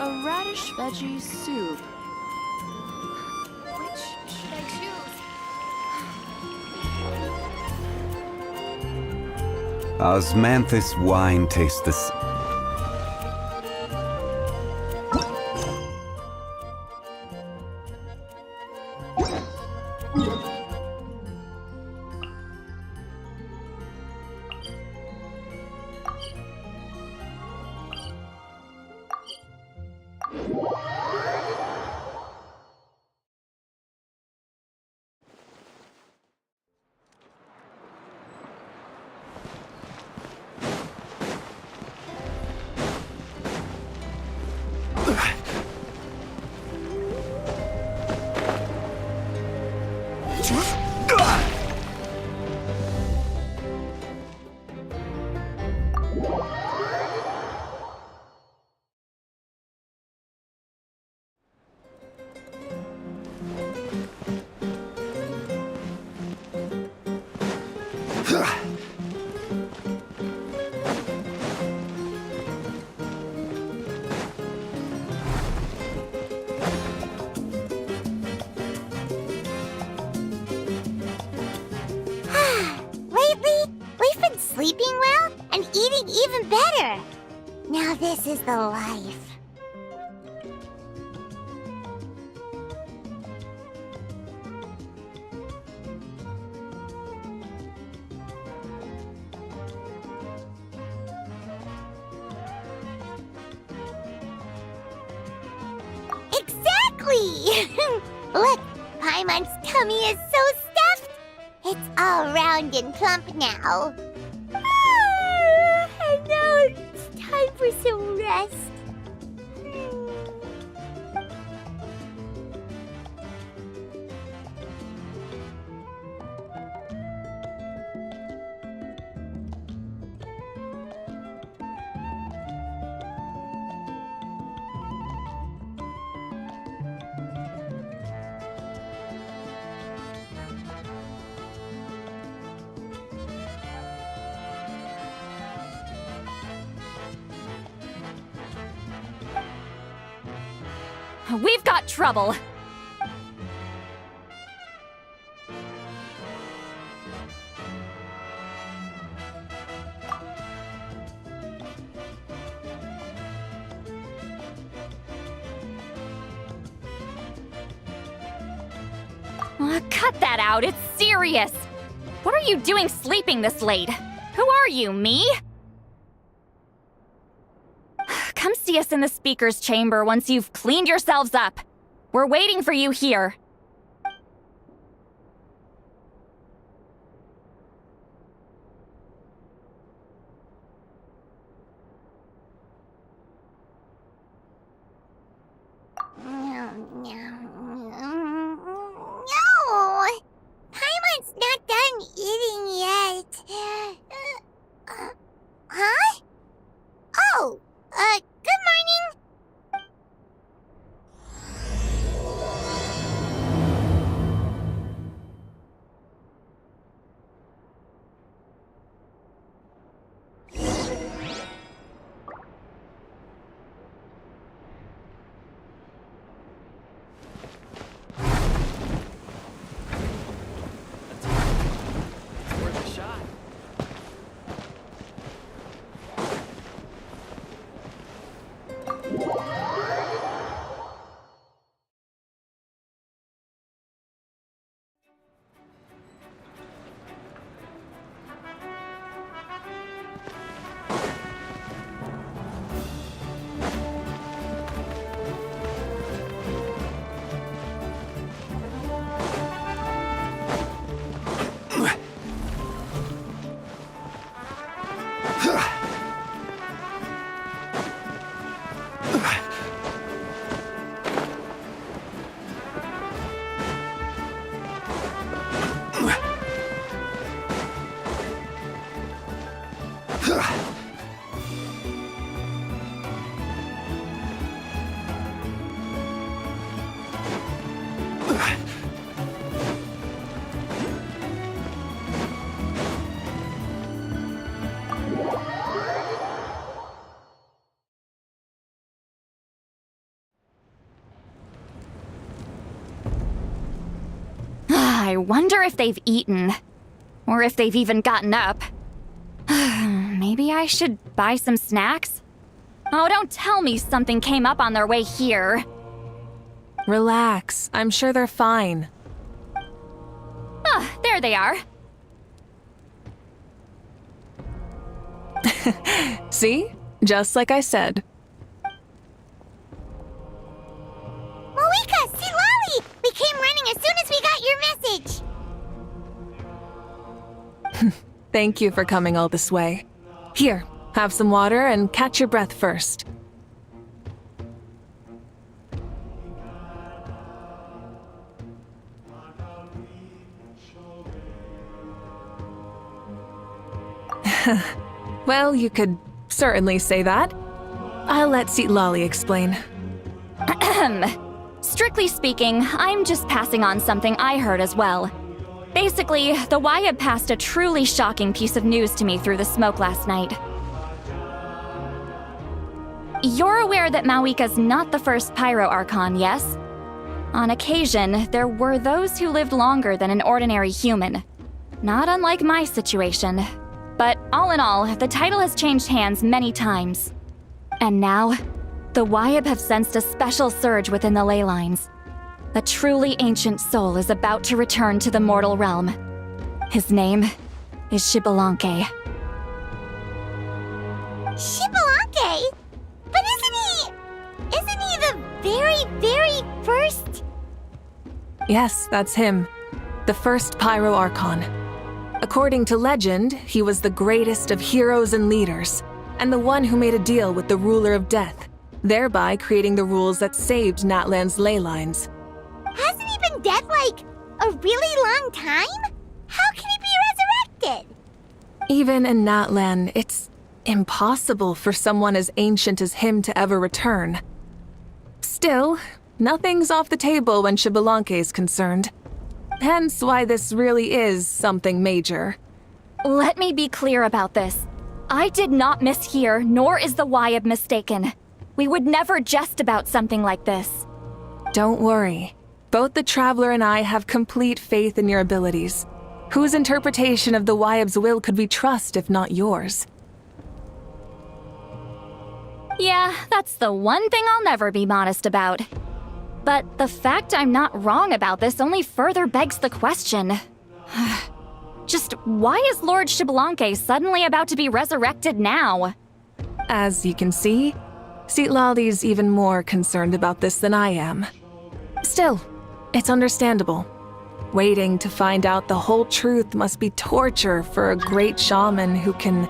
a radish veggie soup. Which should I choose? Osmanthus wine tastes the Lately, we've been sleeping well and eating even better. Now this is the life. Exactly! Look, Paimon's tummy is so stuffed. It's all round and plump now. And now it's time for some rest. We've got trouble. Cut that out, it's serious. What are you doing sleeping this late? Who are you, me? Come see us in the speaker's chamber once you've cleaned yourselves up. We're waiting for you here. No! Paimon's not done eating yet. Huh? Oh, good morning. Worth a shot. I wonder if they've eaten. Or if they've even gotten up. Maybe I should buy some snacks? Oh, don't tell me something came up on their way here. Relax. I'm sure they're fine. Ah, there they are. See? Just like I said. Mavuika, see Lolly! We came running as soon as we got your message. Thank you for coming all this way. Here, have some water and catch your breath first. Well, you could certainly say that. I'll let Lolly explain. Strictly speaking, I'm just passing on something I heard as well. Basically, the Wyab passed a truly shocking piece of news to me through the smoke last night. You're aware that Mavuika's not the first Pyro Archon, yes? On occasion, there were those who lived longer than an ordinary human. Not unlike my situation. But all in all, the title has changed hands many times. And now, the Wyab have sensed a special surge within the ley lines. A truly ancient soul is about to return to the mortal realm. His name is Xbalanque. Xbalanque? But isn't he the very, very first? Yes, that's him. The first Pyro Archon. According to legend, he was the greatest of heroes and leaders, and the one who made a deal with the ruler of death, thereby creating the rules that saved Natlan's ley lines. Hasn't he been dead like a really long time? How can he be resurrected? Even in Natlan, it's impossible for someone as ancient as him to ever return. Still, nothing's off the table when Xbalanque is concerned. Hence why this really is something major. Let me be clear about this. I did not mishear, nor is the Wyab mistaken. We would never jest about something like this. Don't worry. Both the Traveler and I have complete faith in your abilities. Whose interpretation of the Wyab's will could we trust if not yours? Yeah, that's the one thing I'll never be modest about. But the fact I'm not wrong about this only further begs the question. Just why is Lord Xbalanque suddenly about to be resurrected now? As you can see, Lolly's even more concerned about this than I am. Still, it's understandable. Waiting to find out the whole truth must be torture for a great shaman who can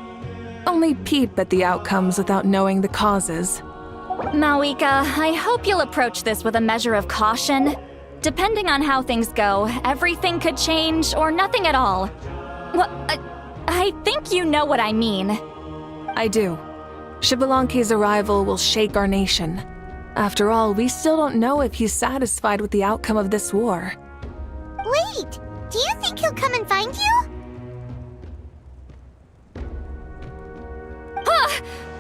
only peep at the outcomes without knowing the causes. Mavuika, I hope you'll approach this with a measure of caution. Depending on how things go, everything could change or nothing at all. Well, I think you know what I mean. I do. Xbalanque's arrival will shake our nation. After all, we still don't know if he's satisfied with the outcome of this war. Wait, do you think he'll come and find you?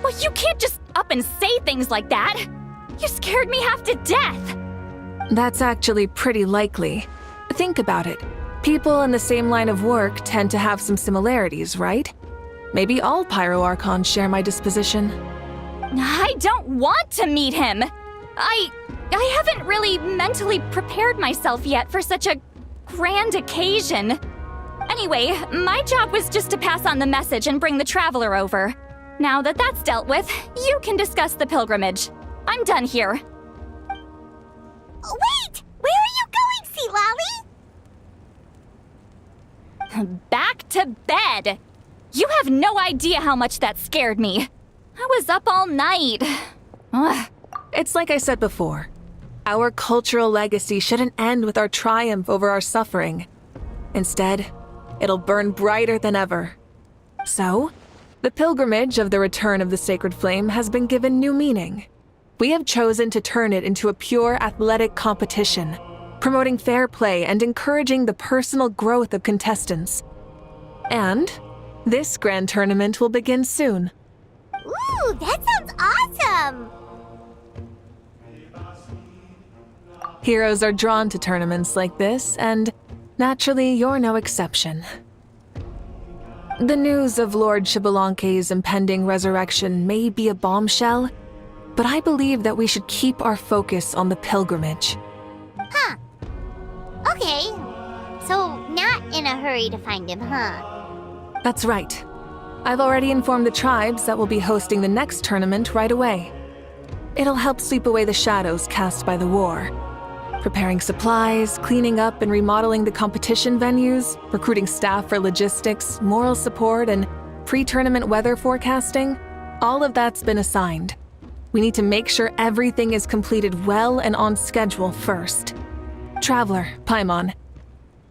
Well, you can't just up and say things like that. You scared me half to death. That's actually pretty likely. Think about it. People in the same line of work tend to have some similarities, right? Maybe all Pyro Archons share my disposition. I don't want to meet him. I haven't really mentally prepared myself yet for such a grand occasion. Anyway, my job was just to pass on the message and bring the Traveler over. Now that that's dealt with, you can discuss the pilgrimage. I'm done here. Wait! Where are you going, Sea Lolly? Back to bed! You have no idea how much that scared me. I was up all night. Ugh. It's like I said before. Our cultural legacy shouldn't end with our triumph over our suffering. Instead, it'll burn brighter than ever. So, the pilgrimage of the return of the sacred flame has been given new meaning. We have chosen to turn it into a pure athletic competition, promoting fair play and encouraging the personal growth of contestants. And this grand tournament will begin soon. Ooh, that sounds awesome! Heroes are drawn to tournaments like this, and Naturally, you're no exception. The news of Lord Xbalanque's impending resurrection may be a bombshell, but I believe that we should keep our focus on the pilgrimage. Huh. Okay. So, not in a hurry to find him, huh? That's right. I've already informed the tribes that we'll be hosting the next tournament right away. It'll help sweep away the shadows cast by the war. Preparing supplies, cleaning up and remodeling the competition venues, recruiting staff for logistics, moral support, and pre-tournament weather forecasting, all of that's been assigned. We need to make sure everything is completed well and on schedule first. Traveler, Paimon,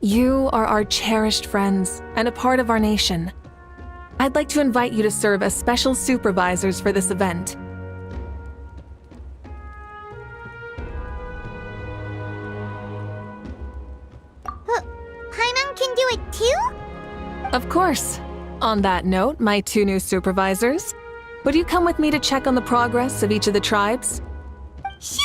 you are our cherished friends and a part of our nation. I'd like to invite you to serve as special supervisors for this event. Paimon can do it too? Of course. On that note, my 2 new supervisors, would you come with me to check on the progress of each of the tribes? Sure!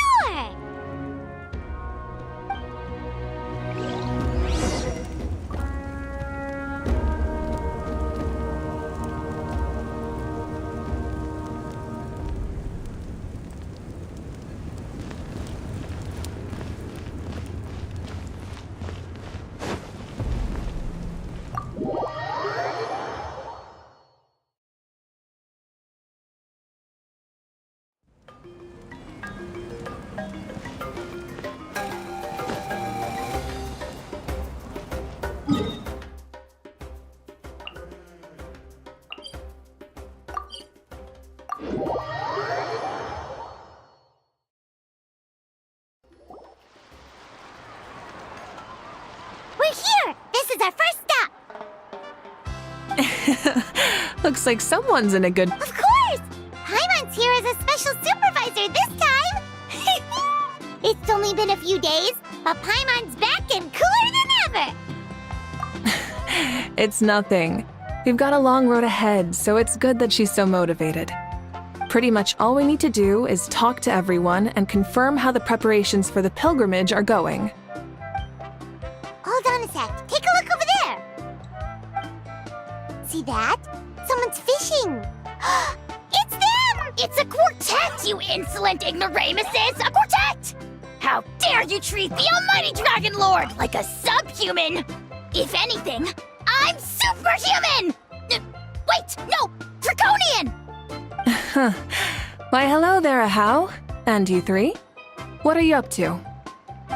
We're here! This is our first stop! Looks like someone's in a good... Of course! Paimon's here as a special supervisor this time! It's only been a few days, but Paimon's back and cooler than ever! It's nothing. We've got a long road ahead, so it's good that she's so motivated. Pretty much all we need to do is talk to everyone and confirm how the preparations for the pilgrimage are going. Hold on a sec. Take a look over there! See that? Someone's fishing! It's them! It's a quartet, you insolent ignoramuses! A quartet! How dare you treat the almighty Dragon Lord like a subhuman! If anything, I'm superhuman! Wait, no! Draconian! Why, hello there, Ahau. And you 3? What are you up to?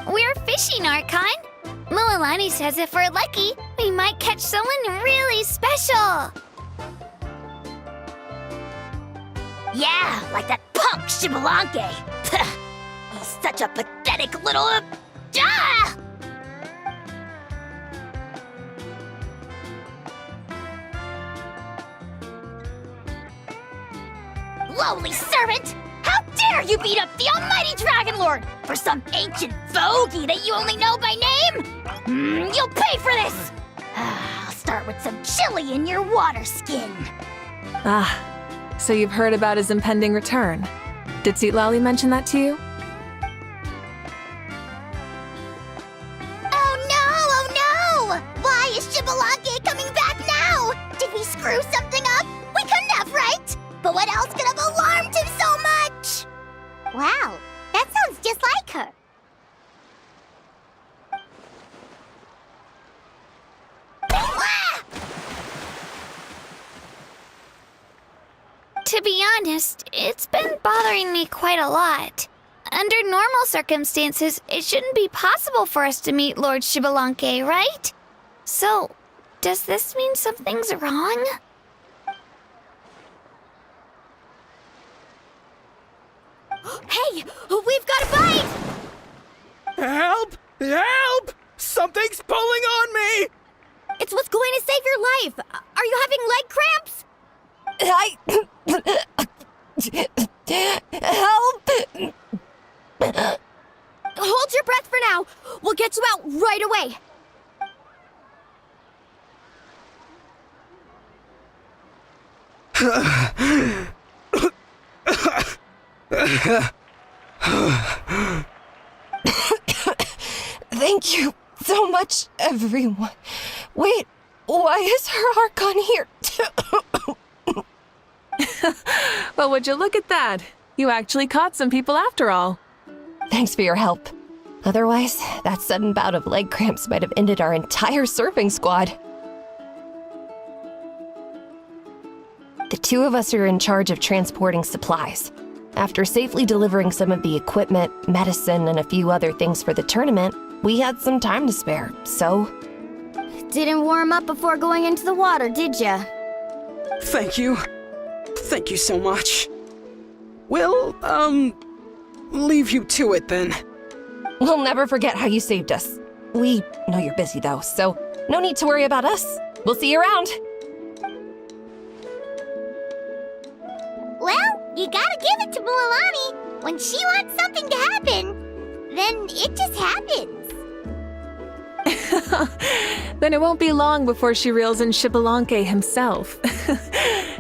We're fishing, Archon. Mualani says if we're lucky, we might catch someone really special. Yeah, like that punk Xbalanque. He's such a pathetic little... Ah! Lowly servant! How dare you beat up the almighty Dragon Lord for some ancient fogey that you only know by name? You'll pay for this! I'll start with some chili in your water skin. Ah, so you've heard about his impending return. Did Lali mention that to you? Oh no! Why is Xbalanque coming back now? Did we screw something up? We couldn't have, right? But what else could have alarmed him so much? Wow, that sounds just like her. Ah! To be honest, it's been bothering me quite a lot. Under normal circumstances, it shouldn't be possible for us to meet Lord Xbalanque, right? So, does this mean something's wrong? Hey, we've got a bite! Help! Help! Something's pulling on me! It's what's going to save your life. Are you having leg cramps? Help! Hold your breath for now. We'll get you out right away. Thank you so much, everyone. Wait, why is her Archon here? Well, would you look at that? You actually caught some people after all. Thanks for your help. Otherwise, that sudden bout of leg cramps might have ended our entire surfing squad. The two of us are in charge of transporting supplies. After safely delivering some of the equipment, medicine, and a few other things for the tournament, we had some time to spare, so... Didn't warm up before going into the water, did ya? Thank you. Thank you so much. We'll, leave you to it then. We'll never forget how you saved us. We know you're busy though, so no need to worry about us. We'll see you around. Well, you gotta give it to Mualani. When she wants something to happen, then it just happens. Then it won't be long before she reels in Xbalanque himself.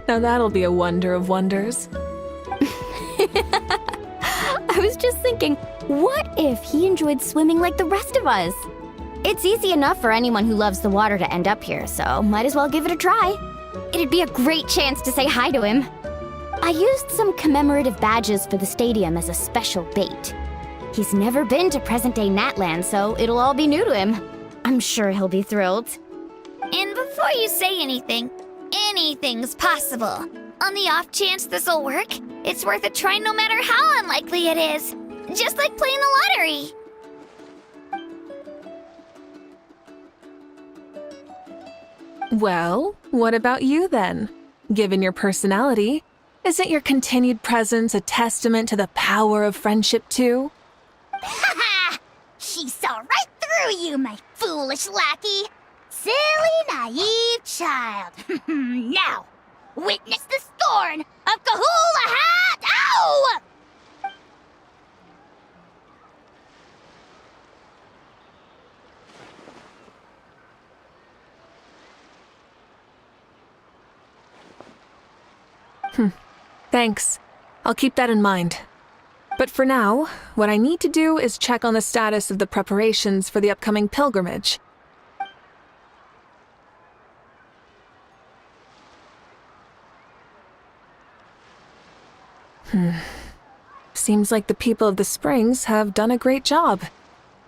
Now that'll be a wonder of wonders. I was just thinking, what if he enjoyed swimming like the rest of us? It's easy enough for anyone who loves the water to end up here, so might as well give it a try. It'd be a great chance to say hi to him. I used some commemorative badges for the stadium as a special bait. He's never been to present-day Natland, so it'll all be new to him. I'm sure he'll be thrilled. And before you say anything, anything's possible. On the off chance this'll work, it's worth a try no matter how unlikely it is. Just like playing the lottery. Well, what about you then? Given your personality, isn't your continued presence a testament to the power of friendship too? Ha ha! She saw right through you, my foolish lackey. Silly, naive child. Now, witness the scorn of Kahula Hat! Ow! Thanks. I'll keep that in mind. But for now, what I need to do is check on the status of the preparations for the upcoming pilgrimage. Seems like the people of the Springs have done a great job.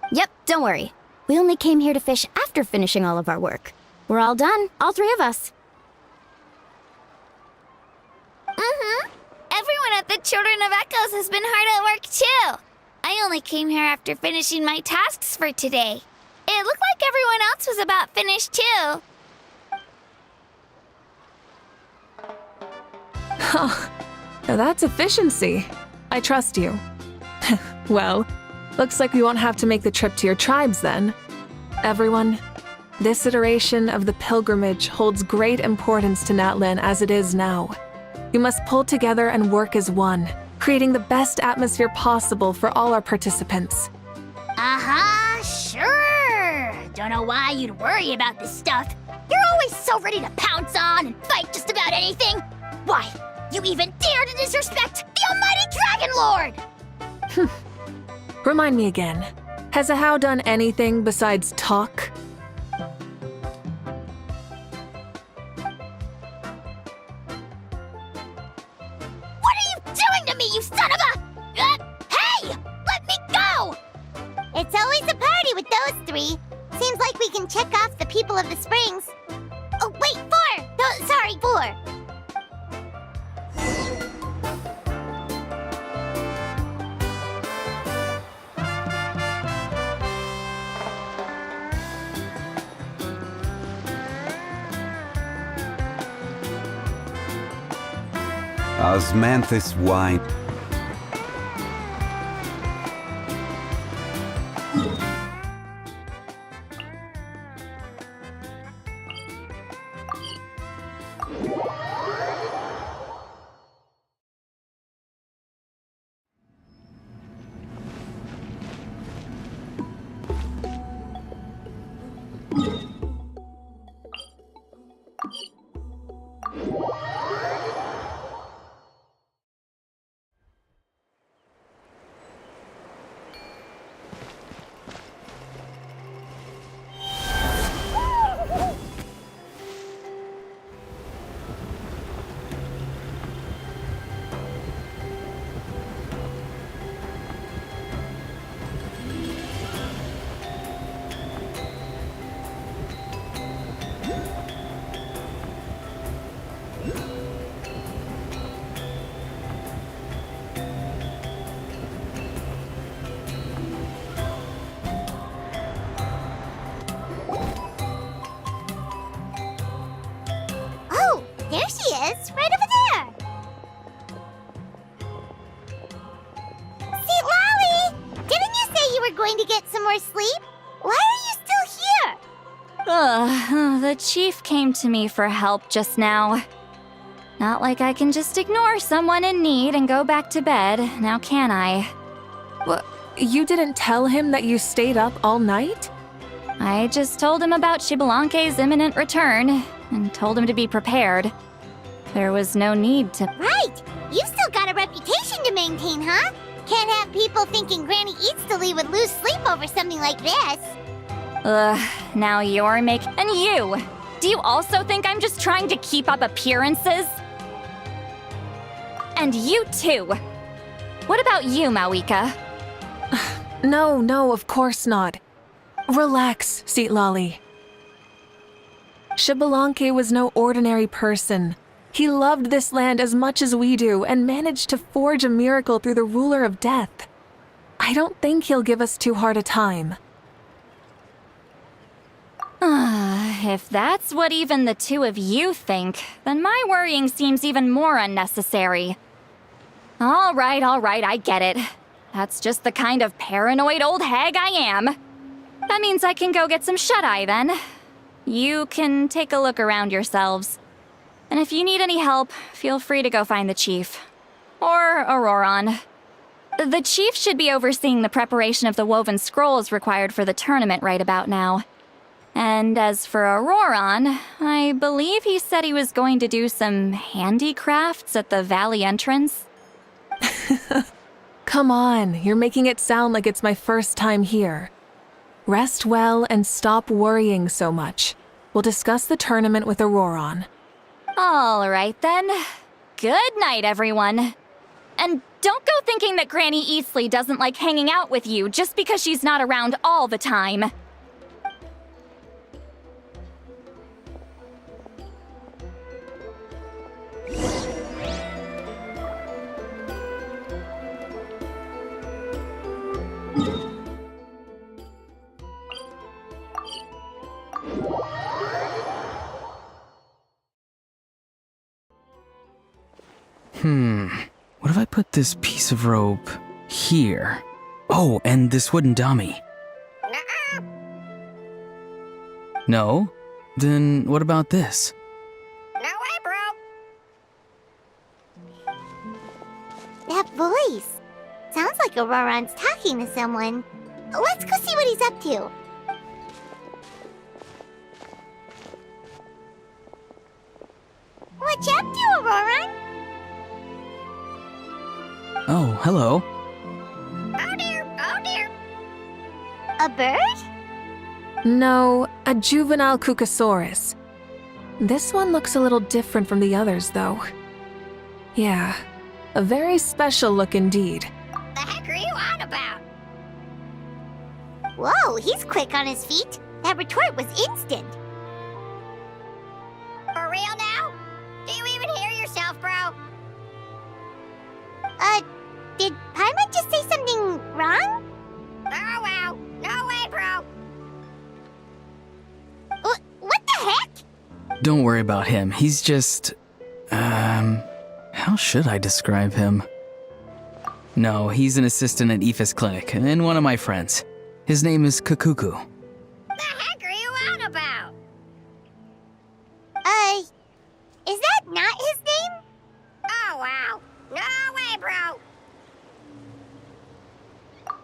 Yep, don't worry. We only came here to fish after finishing all of our work. We're all done, all three of us. Everyone at the Children of Echoes has been hard at work too. I only came here after finishing my tasks for today. It looked like everyone else was about finished too. Now that's efficiency. I trust you. Well, looks like we won't have to make the trip to your tribes then. Everyone, this iteration of the pilgrimage holds great importance to Natlan as it is now. We must pull together and work as one, creating the best atmosphere possible for all our participants. Sure. Don't know why you'd worry about this stuff. You're always so ready to pounce on and fight just about anything. Why, you even dare to disrespect the almighty Dragon Lord! Remind me again, has Ahau done anything besides talk? What are you doing to me, you son of a... hey! Let me go! It's always a party with those three. Seems like we can check off the people of the Springs. Oh, wait, 4! No, sorry, 4. Osmanthus wine. asleep? Why are you still here? The chief came to me for help just now. Not like I can just ignore someone in need and go back to bed, now can I? You didn't tell him that you stayed up all night? I just told him about Xbalanque's imminent return, and told him to be prepared. There was no need to— Right! You still got a reputation to maintain, huh? Can't have people thinking Granny Eatsley would lose sleep over something like this. Now you're And you! Do you also think I'm just trying to keep up appearances? And you too! What about you, Mavuika? No, of course not. Relax, Seatlolly. Xbalanque was no ordinary person. He loved this land as much as we do and managed to forge a miracle through the ruler of death. I don't think he'll give us too hard a time. If that's what even the two of you think, then my worrying seems even more unnecessary. All right, I get it. That's just the kind of paranoid old hag I am. That means I can go get some shut-eye then. You can take a look around yourselves. And if you need any help, feel free to go find the chief. Or Auroron. The chief should be overseeing the preparation of the woven scrolls required for the tournament right about now. And as for Auroron, I believe he said he was going to do some handicrafts at the valley entrance. Come on, you're making it sound like it's my first time here. Rest well and stop worrying so much. We'll discuss the tournament with Auroron. All right then. Good night, everyone. And don't go thinking that Granny Eatsley doesn't like hanging out with you just because she's not around all the time. What if I put this piece of rope here? Oh, and this wooden dummy. No? Then what about this? No way, bro. That voice. Sounds like Auroron's talking to someone. Let's go see what he's up to. What you up to, Auroron? Oh, hello. Oh dear, oh dear. A bird? No, a juvenile Cucasaurus. This one looks a little different from the others, though. Yeah, a very special look indeed. The heck are you on about? Whoa, he's quick on his feet. That retort was instant. For real now? Do you even hear yourself, bro? Did Paimon just say something wrong? Oh wow, no way, bro. What the heck? Don't worry about him. He's just... how should I describe him? No, he's an assistant at Aoife's clinic, and one of my friends. His name is Kukuku. The heck are you on about? Is that not his name? Oh wow, no way, bro.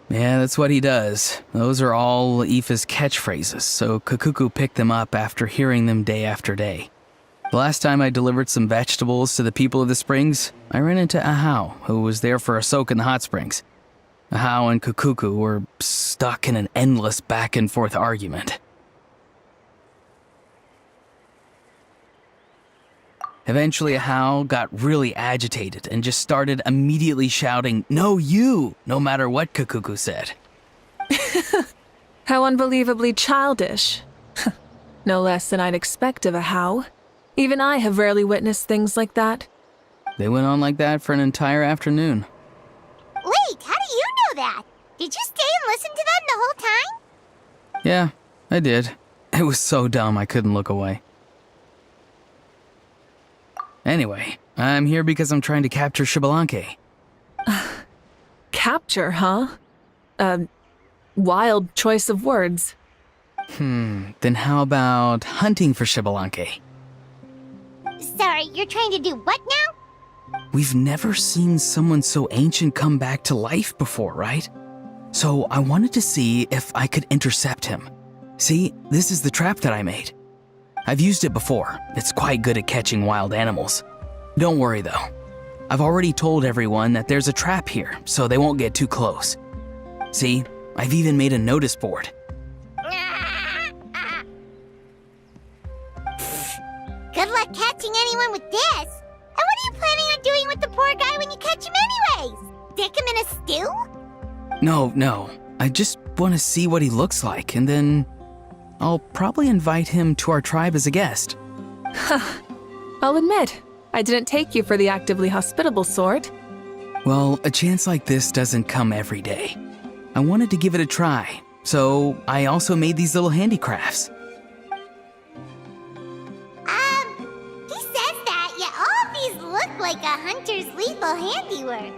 Yeah, that's what he does. Those are all Aoife's catchphrases, so Kukuku picked them up after hearing them day after day. The last time I delivered some vegetables to the people of the springs, I ran into Ahau, who was there for a soak in the hot springs. Ahau and Kukuku were stuck in an endless back-and-forth argument. Eventually, Ahau got really agitated and just started immediately shouting, "No, you!" no matter what Kukuku said. How unbelievably childish. No less than I'd expect of Ahau. Even I have rarely witnessed things like that. They went on like that for an entire afternoon. Wait, how do you know that? Did you stay and listen to them the whole time? Yeah, I did. It was so dumb I couldn't look away. Anyway, I'm here because I'm trying to capture Xbalanque. Capture, huh? Wild choice of words. Then how about hunting for Xbalanque? Sorry, you're trying to do what now? We've never seen someone so ancient come back to life before, right? So I wanted to see if I could intercept him. See, this is the trap that I made. I've used it before. It's quite good at catching wild animals. Don't worry though. I've already told everyone that there's a trap here, so they won't get too close. See, I've even made a notice board. Good luck catching anyone with this. And what are you planning on doing with the poor guy when you catch him anyways? Stick him in a stew? No. I just want to see what he looks like, and then I'll probably invite him to our tribe as a guest. I'll admit, I didn't take you for the actively hospitable sort. Well, a chance like this doesn't come every day. I wanted to give it a try, so I also made these little handicrafts. He says that, yet all of these look like a hunter's lethal handiwork.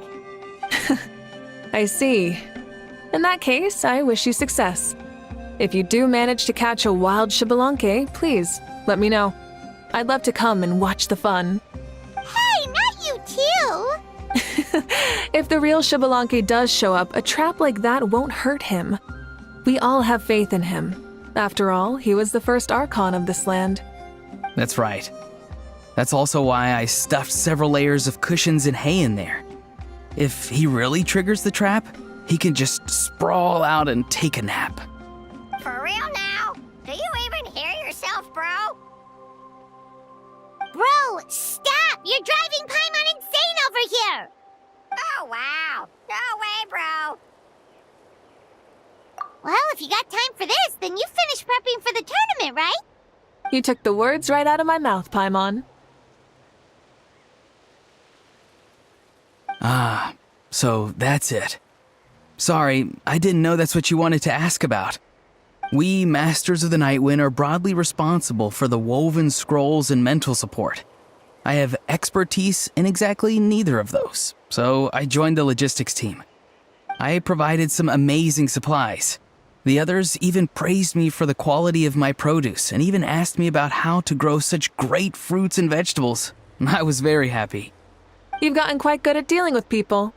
I see. In that case, I wish you success. If you do manage to catch a wild Xbalanque, please let me know. I'd love to come and watch the fun. Hey, not you too! If the real Xbalanque does show up, a trap like that won't hurt him. We all have faith in him. After all, he was the first Archon of this land. That's right. That's also why I stuffed several layers of cushions and hay in there. If he really triggers the trap, he can just sprawl out and take a nap. For real now? Do you even hear yourself, bro? Bro, stop! You're driving Paimon insane over here! Oh, wow. No way, bro. Well, if you got time for this, then you finished prepping for the tournament, right? You took the words right out of my mouth, Paimon. So that's it. Sorry, I didn't know that's what you wanted to ask about. We, Masters of the Nightwind, are broadly responsible for the woven scrolls and mental support. I have expertise in exactly neither of those, so I joined the logistics team. I provided some amazing supplies. The others even praised me for the quality of my produce and even asked me about how to grow such great fruits and vegetables. I was very happy. You've gotten quite good at dealing with people.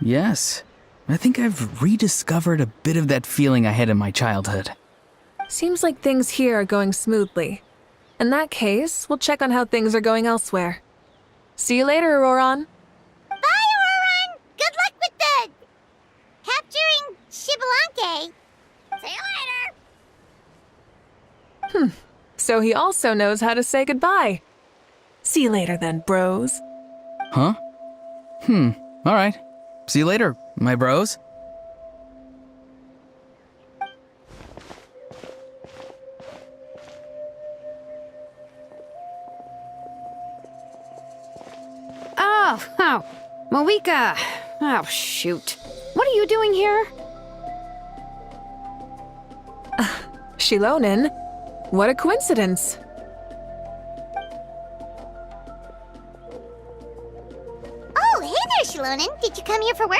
Yes, I think I've rediscovered a bit of that feeling I had in my childhood. Seems like things here are going smoothly. In that case, we'll check on how things are going elsewhere. See you later, Auroron. Bye, Auroron! Good luck with the... capturing Xbalanque. See you later. So he also knows how to say goodbye. See you later then, bros. Huh? All right. See you later, my bros. Oh, Mavuika. Oh, shoot. What are you doing here? Shilonen? What a coincidence. Oh, hey there, Shilonen. Did you come here for work?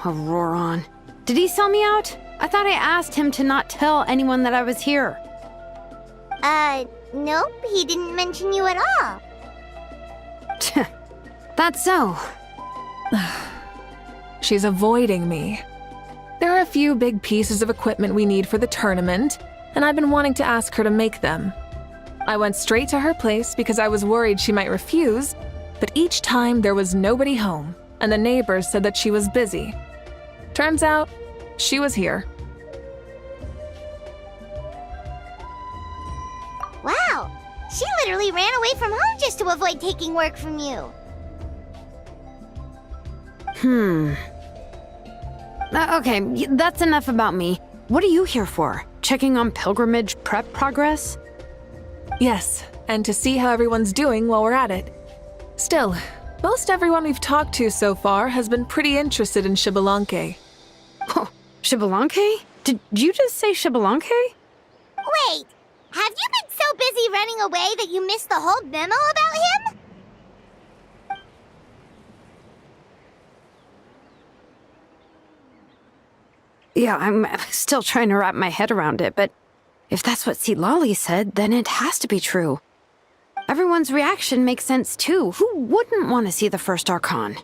Auroron. Did he sell me out? I thought I asked him to not tell anyone that I was here. Nope, he didn't mention you at all. That's so. She's avoiding me. There are a few big pieces of equipment we need for the tournament, and I've been wanting to ask her to make them. I went straight to her place because I was worried she might refuse, but each time there was nobody home, and the neighbors said that she was busy. Turns out, she was here. Wow, she literally ran away from home just to avoid taking work from you. Okay, that's enough about me. What are you here for? Checking on pilgrimage prep progress? Yes, and to see how everyone's doing while we're at it. Still, most everyone we've talked to so far has been pretty interested in Xbalanque. Oh, Xbalanque? Did you just say Xbalanque? Wait, Have you been so busy running away that you missed the whole memo about him? Yeah, I'm still trying to wrap my head around it, but if that's what Lolly said, then it has to be true. Everyone's reaction makes sense too. Who wouldn't want to see the first Archon?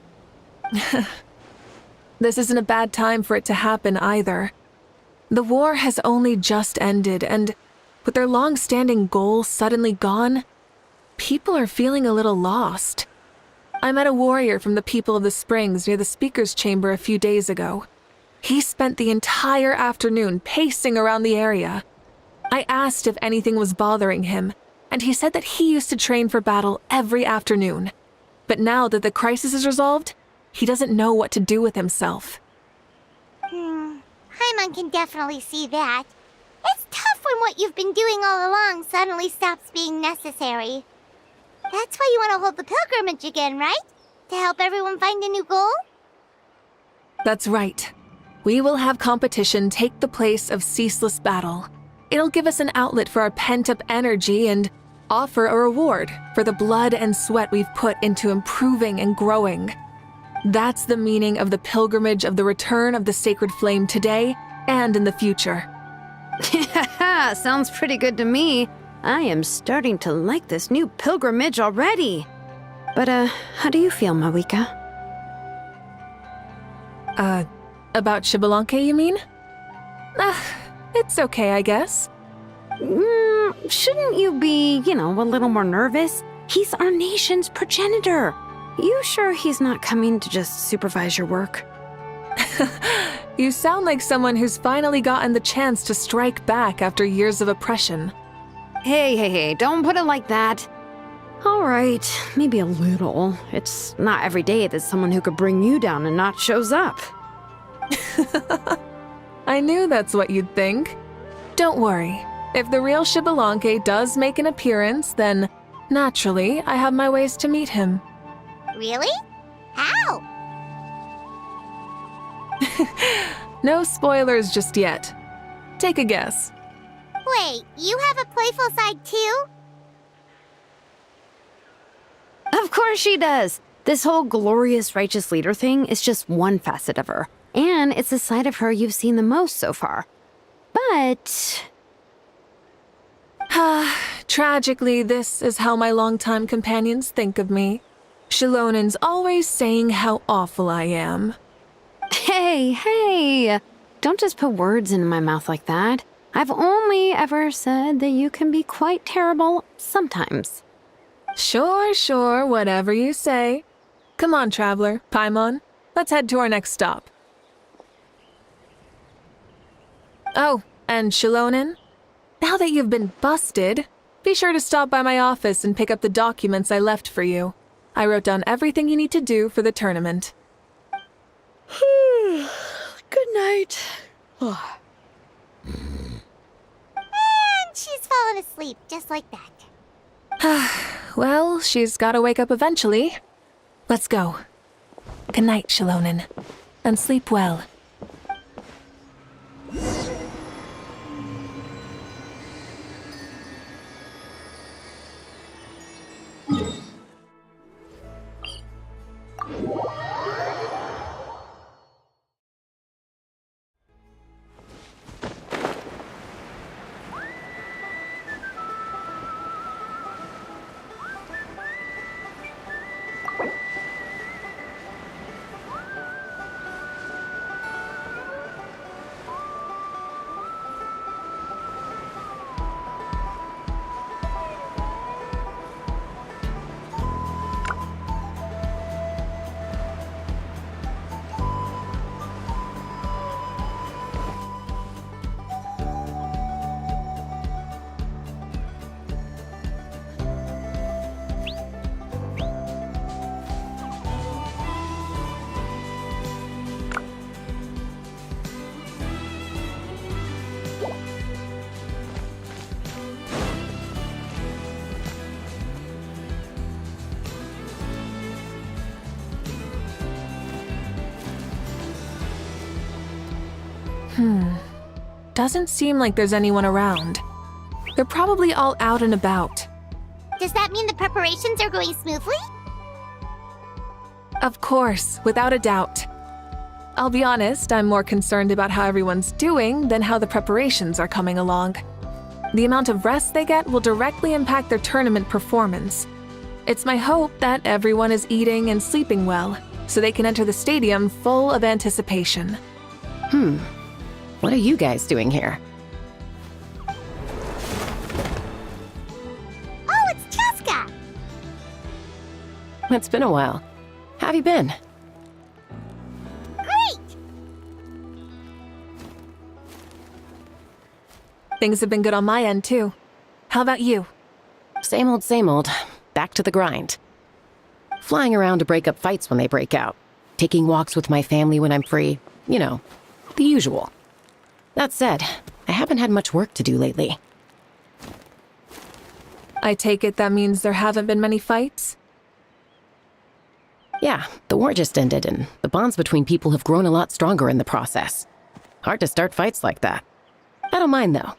This isn't a bad time for it to happen either. The war has only just ended, and with their long-standing goals suddenly gone, people are feeling a little lost. I met a warrior from the People of the Springs near the Speaker's Chamber a few days ago. He spent the entire afternoon pacing around the area. I asked if anything was bothering him, and he said that he used to train for battle every afternoon. But now that the crisis is resolved, he doesn't know what to do with himself. Paimon can definitely see that. It's tough when what you've been doing all along suddenly stops being necessary. That's why you want to hold the pilgrimage again, right? To help everyone find a new goal? That's right. We will have competition take the place of ceaseless battle. It'll give us an outlet for our pent-up energy and offer a reward for the blood and sweat we've put into improving and growing. That's the meaning of the pilgrimage of the return of the sacred flame today and in the future. Yeah, sounds pretty good to me. I am starting to like this new pilgrimage already. But, how do you feel, Mavuika? About Xbalanque, you mean? It's okay, I guess. Shouldn't you be, a little more nervous? He's our nation's progenitor. You sure he's not coming to just supervise your work? You sound like someone who's finally gotten the chance to strike back after years of oppression. Hey, don't put it like that. All right, maybe a little. It's not every day that someone who could bring you down and not shows up. I knew that's what you'd think. Don't worry. If the real Xbalanque does make an appearance, then naturally I have my ways to meet him. Really? How? No spoilers just yet. Take a guess. Wait, you have a playful side too? Of course she does. This whole glorious righteous leader thing is just one facet of her. And it's the side of her you've seen the most so far. But... Tragically, this is how my longtime companions think of me. Shilonen's always saying how awful I am. Hey, don't just put words into my mouth like that. I've only ever said that you can be quite terrible sometimes. Sure, whatever you say. Come on, traveler, Paimon. Let's head to our next stop. Oh, and Shilonen, now that you've been busted, be sure to stop by my office and pick up the documents I left for you. I wrote down everything you need to do for the tournament. Good night. And she's fallen asleep, just like that. Well, she's gotta wake up eventually. Let's go. Good night, Shilonen. And sleep well. Doesn't seem like there's anyone around. They're probably all out and about. Does that mean the preparations are going smoothly? Of course, without a doubt. I'll be honest, I'm more concerned about how everyone's doing than how the preparations are coming along. The amount of rest they get will directly impact their tournament performance. It's my hope that everyone is eating and sleeping well, so they can enter the stadium full of anticipation. What are you guys doing here? Oh, it's Cheska! It's been a while. How have you been? Great! Things have been good on my end, too. How about you? Same old, same old. Back to the grind. Flying around to break up fights when they break out. Taking walks with my family when I'm free. You know, the usual. That said, I haven't had much work to do lately. I take it that means there haven't been many fights? Yeah, the war just ended, and the bonds between people have grown a lot stronger in the process. Hard to start fights like that. I don't mind, though.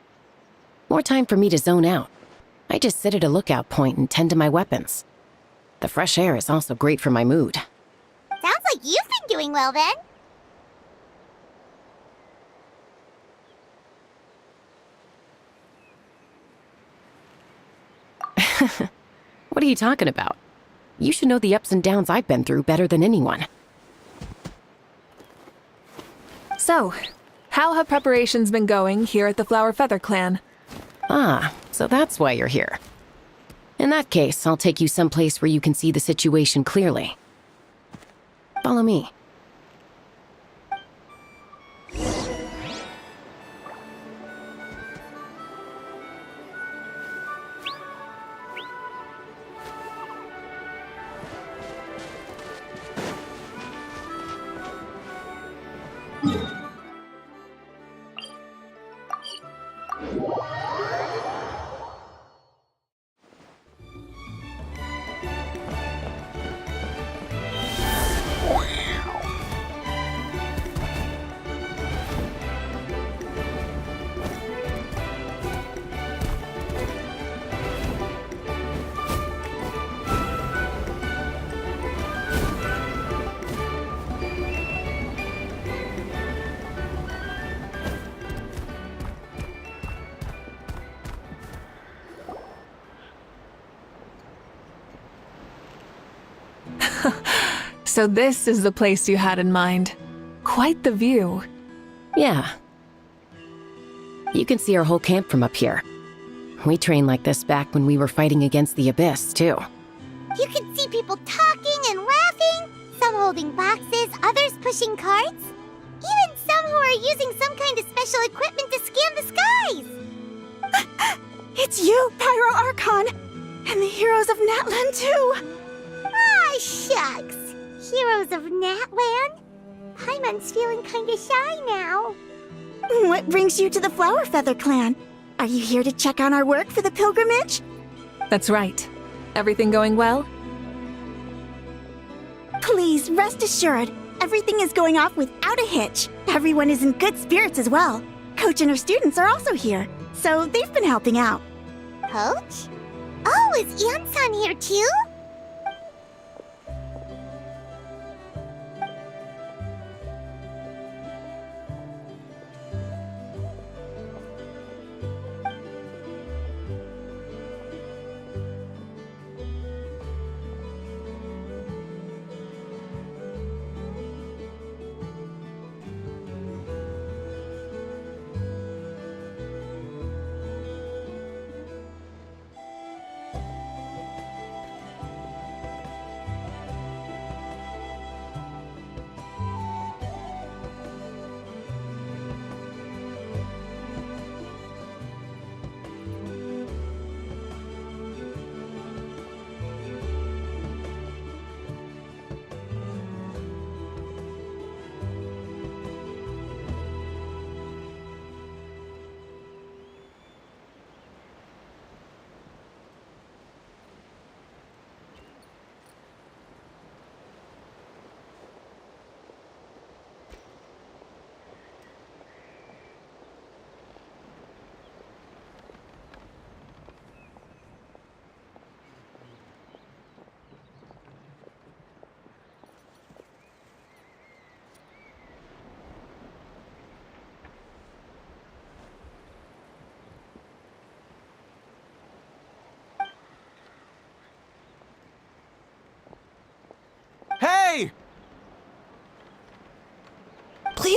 More time for me to zone out. I just sit at a lookout point and tend to my weapons. The fresh air is also great for my mood. Sounds like you've been doing well then. What are you talking about? You should know the ups and downs I've been through better than anyone. So, how have preparations been going here at the Flower Feather Clan? Ah, so that's why you're here. In that case, I'll take you someplace where you can see the situation clearly. Follow me. So this is the place you had in mind. Quite the view. Yeah. You can see our whole camp from up here. We trained like this back when we were fighting against the Abyss, too. You can see people talking and laughing, some holding boxes, others pushing carts. Even some who are using some kind of special equipment to scan the skies. It's you, Pyro Archon! And the heroes of Natlan, too! Ah, shucks. Heroes of Natlan? Paimon's feeling kinda shy now. What brings you to the Flower Feather Clan? Are you here to check on our work for the pilgrimage? That's right. Everything going well? Please, rest assured, everything is going off without a hitch. Everyone is in good spirits as well. Coach and her students are also here, so they've been helping out. Coach? Oh, is Anson here too?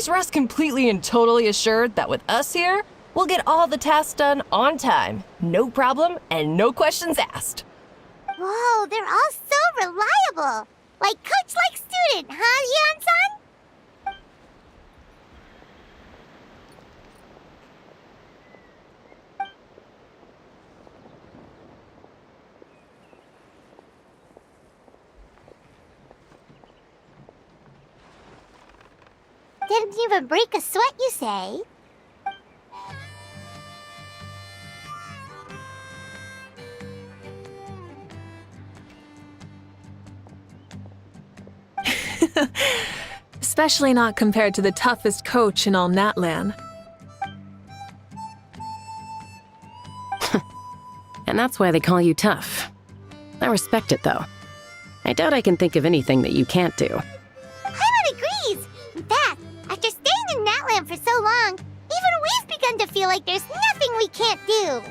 rest completely and totally assured that with us here, we'll get all the tasks done on time, no problem, and no questions asked. Whoa, they're all so reliable. Like coach like student, huh, Yeon-san? Didn't even break a sweat, you say? Especially not compared to the toughest coach in all Natlan. And that's why they call you tough. I respect it, though. I doubt I can think of anything that you can't do. Paimon agrees! In fact, after staying in Natlan for so long, even we've begun to feel like there's nothing we can't do.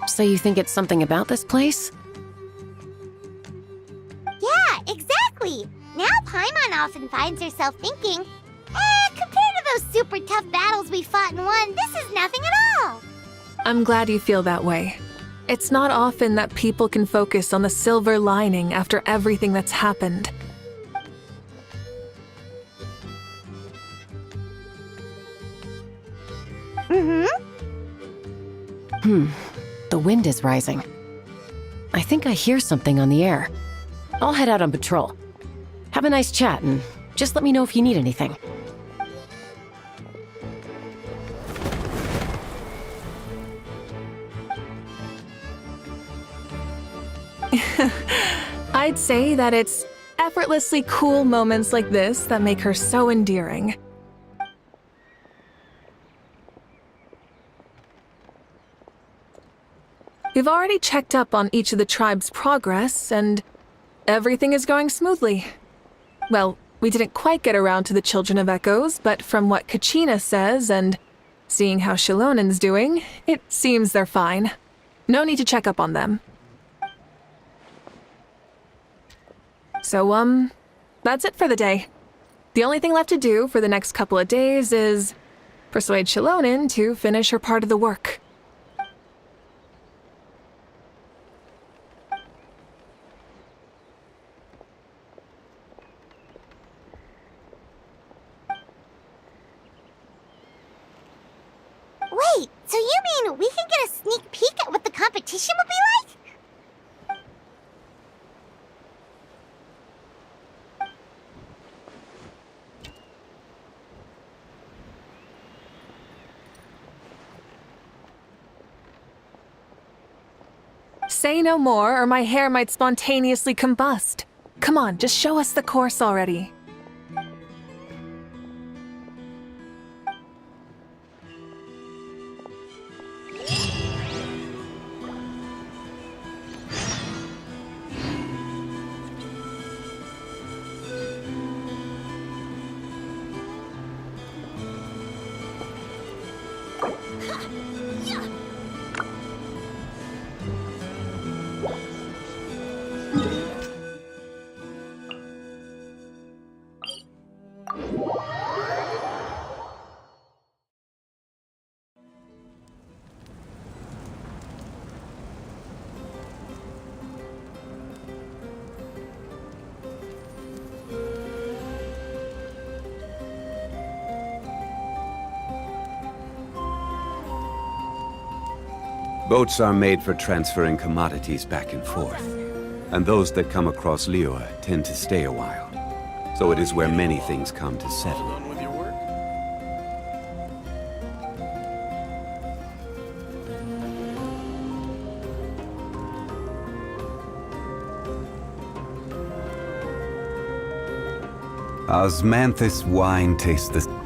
So you think it's something about this place? Yeah, exactly! Now Paimon often finds herself thinking, compared to those super tough battles we fought and won, this is nothing at all! I'm glad you feel that way. It's not often that people can focus on the silver lining after everything that's happened. The wind is rising. I think I hear something on the air. I'll head out on patrol. Have a nice chat and just let me know if you need anything. I'd say that it's effortlessly cool moments like this that make her so endearing. We've already checked up on each of the tribe's progress, and everything is going smoothly. Well, we didn't quite get around to the Children of Echoes, but from what Kachina says and seeing how Shilonen's doing, it seems they're fine. No need to check up on them. So, that's it for the day. The only thing left to do for the next couple of days is persuade Shilonen to finish her part of the work. Wait, so you mean we can get a sneak peek at what the competition will be like? Say no more, or my hair might spontaneously combust. Come on, just show us the course already. Boats are made for transferring commodities back and forth, and those that come across Liyue tend to stay a while. So it is where many things come to settle. Osmanthus wine tastes the...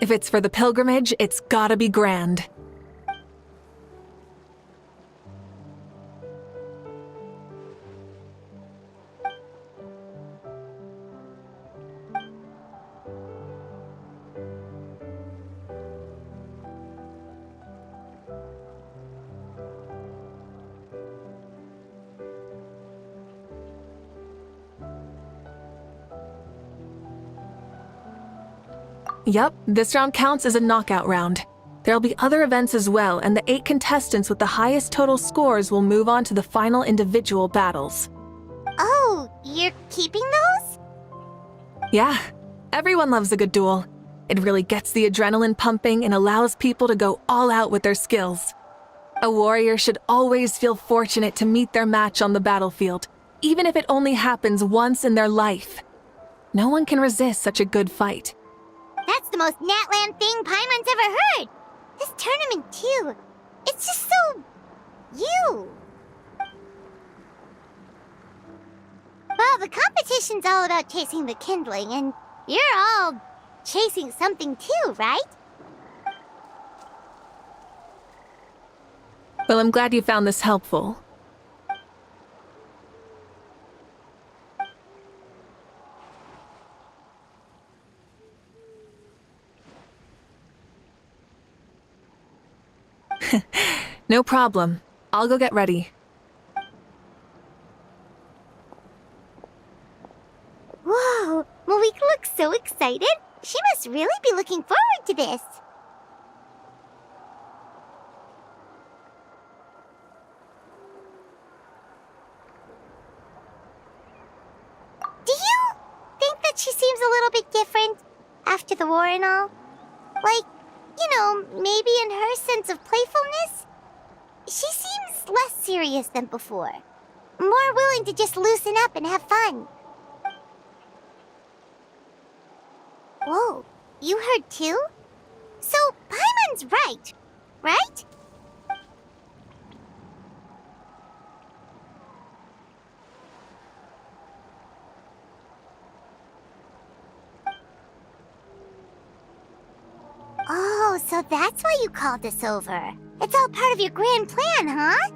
If it's for the pilgrimage, it's gotta be grand. Yep, this round counts as a knockout round. There'll be other events as well, and the 8 contestants with the highest total scores will move on to the final individual battles. Oh, you're keeping those? Yeah, everyone loves a good duel. It really gets the adrenaline pumping and allows people to go all out with their skills. A warrior should always feel fortunate to meet their match on the battlefield, even if it only happens once in their life. No one can resist such a good fight. That's the most Natland thing Paimon's ever heard. This tournament, too. It's just so... you. Well, the competition's all about chasing the kindling, and you're all chasing something too, right? Well, I'm glad you found this helpful. No problem. I'll go get ready. Whoa, Mavuika looks so excited. She must really be looking forward to this. Do you think that she seems a little bit different after the war and all? Like, you know, maybe in her sense of playfulness? She seems less serious than before. More willing to just loosen up and have fun. Whoa, you heard too? So, Paimon's right, right? Oh, so that's why you called us over. It's all part of your grand plan, huh?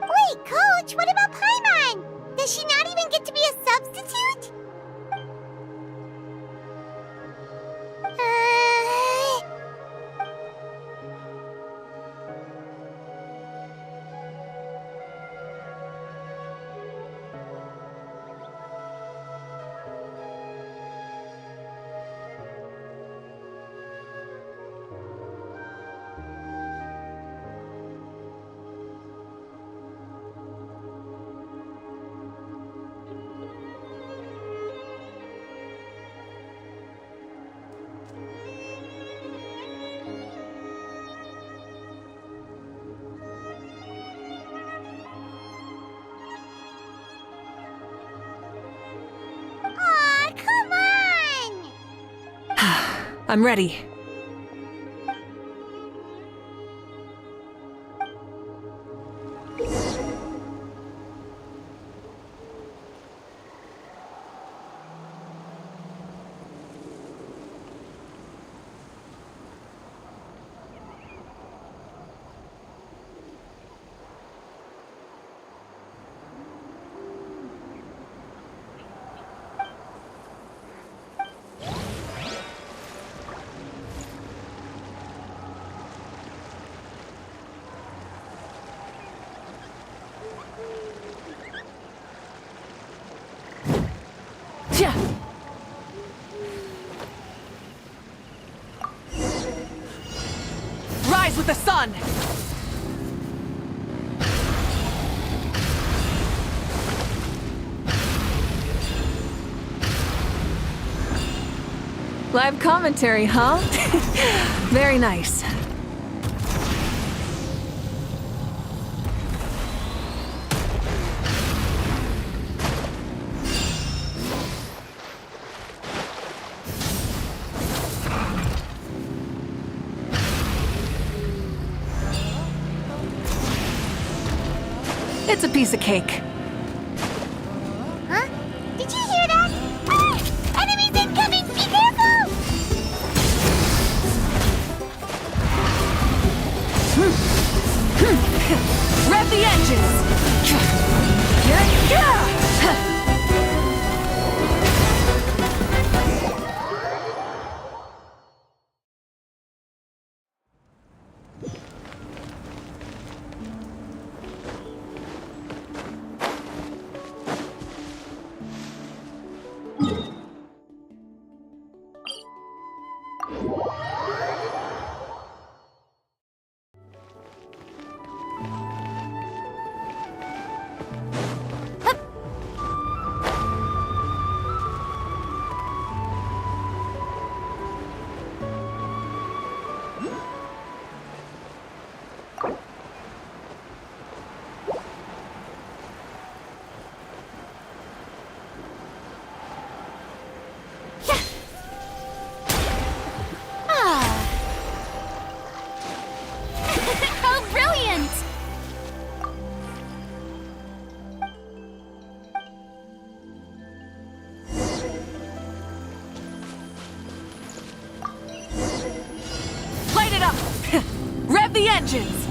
Wait, Coach, what about Paimon? Does she not even get to be a substitute? Aw, come on! I'm ready. Yeah. Rise with the sun! Live commentary, huh? Very nice. It's a piece of cake. Huh? Did you hear that? Ah! Enemies incoming! Be careful! Rev the engines! How brilliant! Light it up! Rev the engines!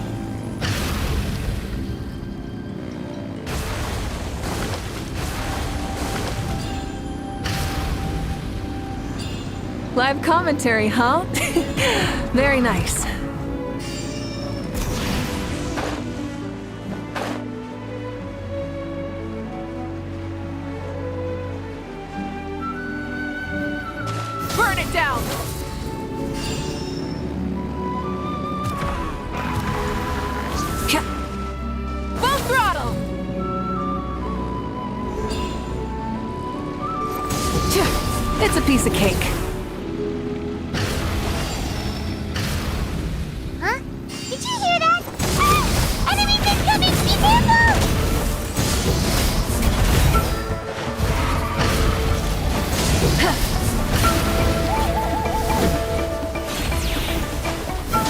Live commentary, huh? Very nice. Burn it down! Full throttle! It's a piece of cake. Huh? Did you hear that? Ah! Enemies incoming! Be careful!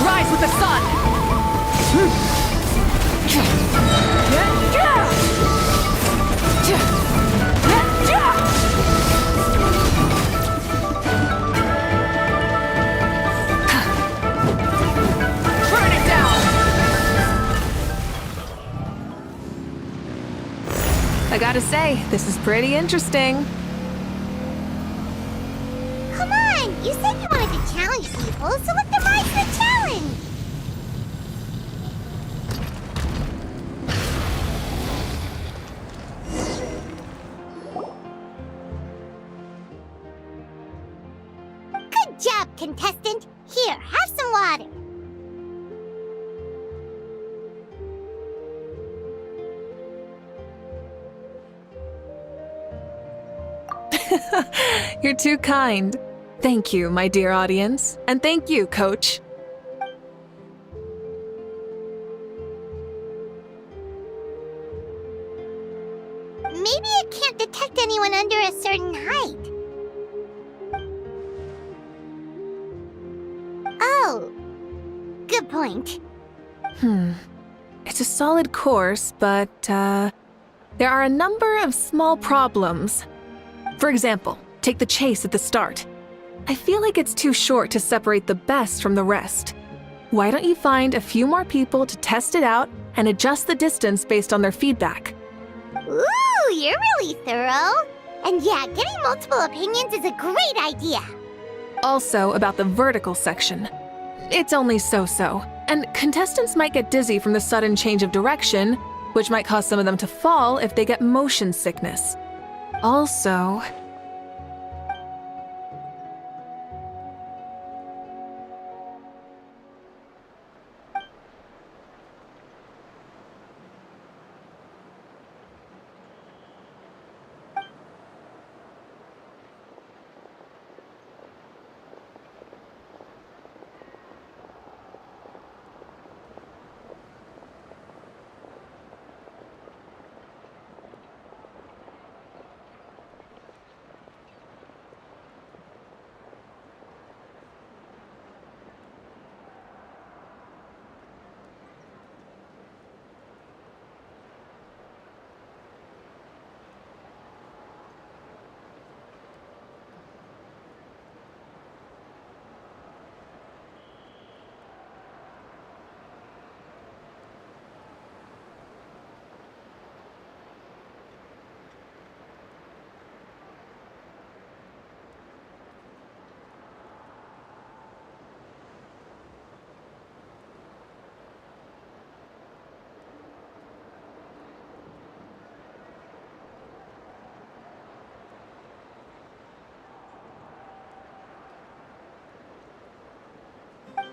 Rise with the sun! Burn it down! I gotta say, this is pretty interesting. Come on! You said you wanted to challenge people, so let them rise to the challenge! Good job, contestant! Here, have some water! You're too kind. Thank you, my dear audience. And thank you, Coach. Maybe it can't detect anyone under a certain height. Oh. Good point. It's a solid course, but, there are a number of small problems. For example, take the chase at the start. I feel like it's too short to separate the best from the rest. Why don't you find a few more people to test it out and adjust the distance based on their feedback? Ooh, you're really thorough. And yeah, getting multiple opinions is a great idea. Also, about the vertical section. It's only so-so, and contestants might get dizzy from the sudden change of direction, which might cause some of them to fall if they get motion sickness. Also,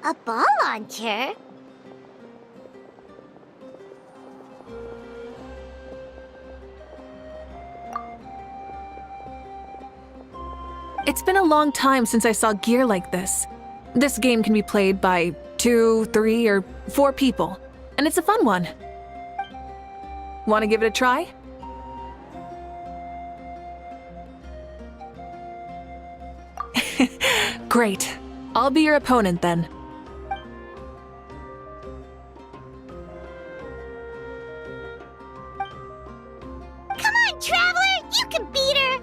A ball launcher? It's been a long time since I saw gear like this. This game can be played by 2, 3, or 4 people, and it's a fun one. Want to give it a try? Great. I'll be your opponent then. Come on, Traveler! You can beat her!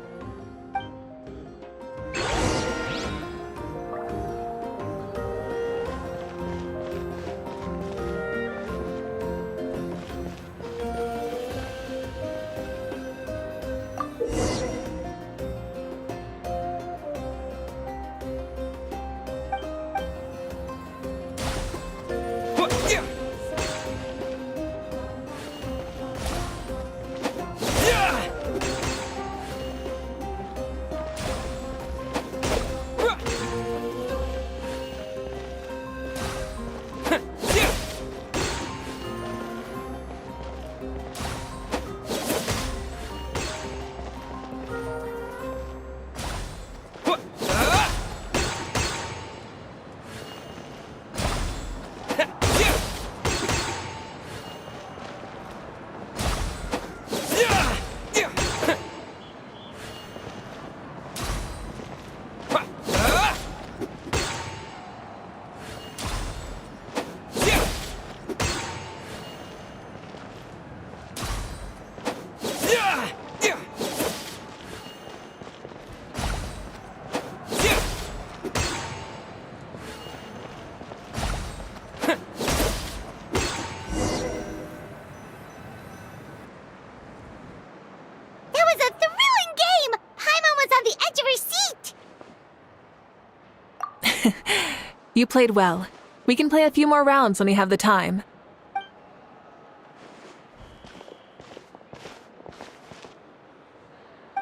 You played well. We can play a few more rounds when we have the time.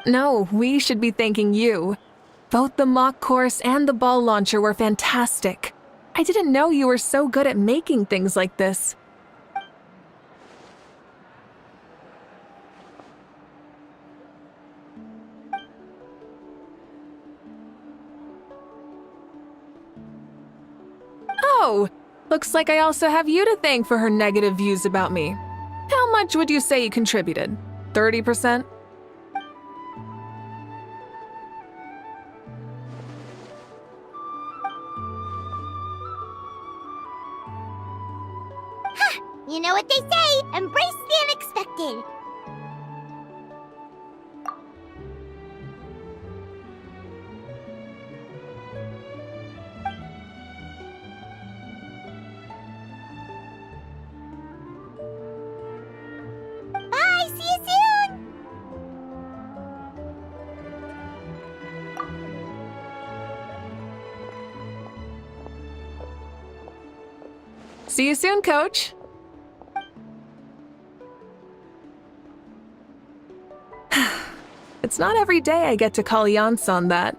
No, we should be thanking you. Both the mock course and the ball launcher were fantastic. I didn't know you were so good at making things like this. Oh, looks like I also have you to thank for her negative views about me. How much would you say you contributed? 30%? You know what they say, embrace the unexpected. Bye, see you soon! See you soon, Coach. It's not every day I get to call Yansan that.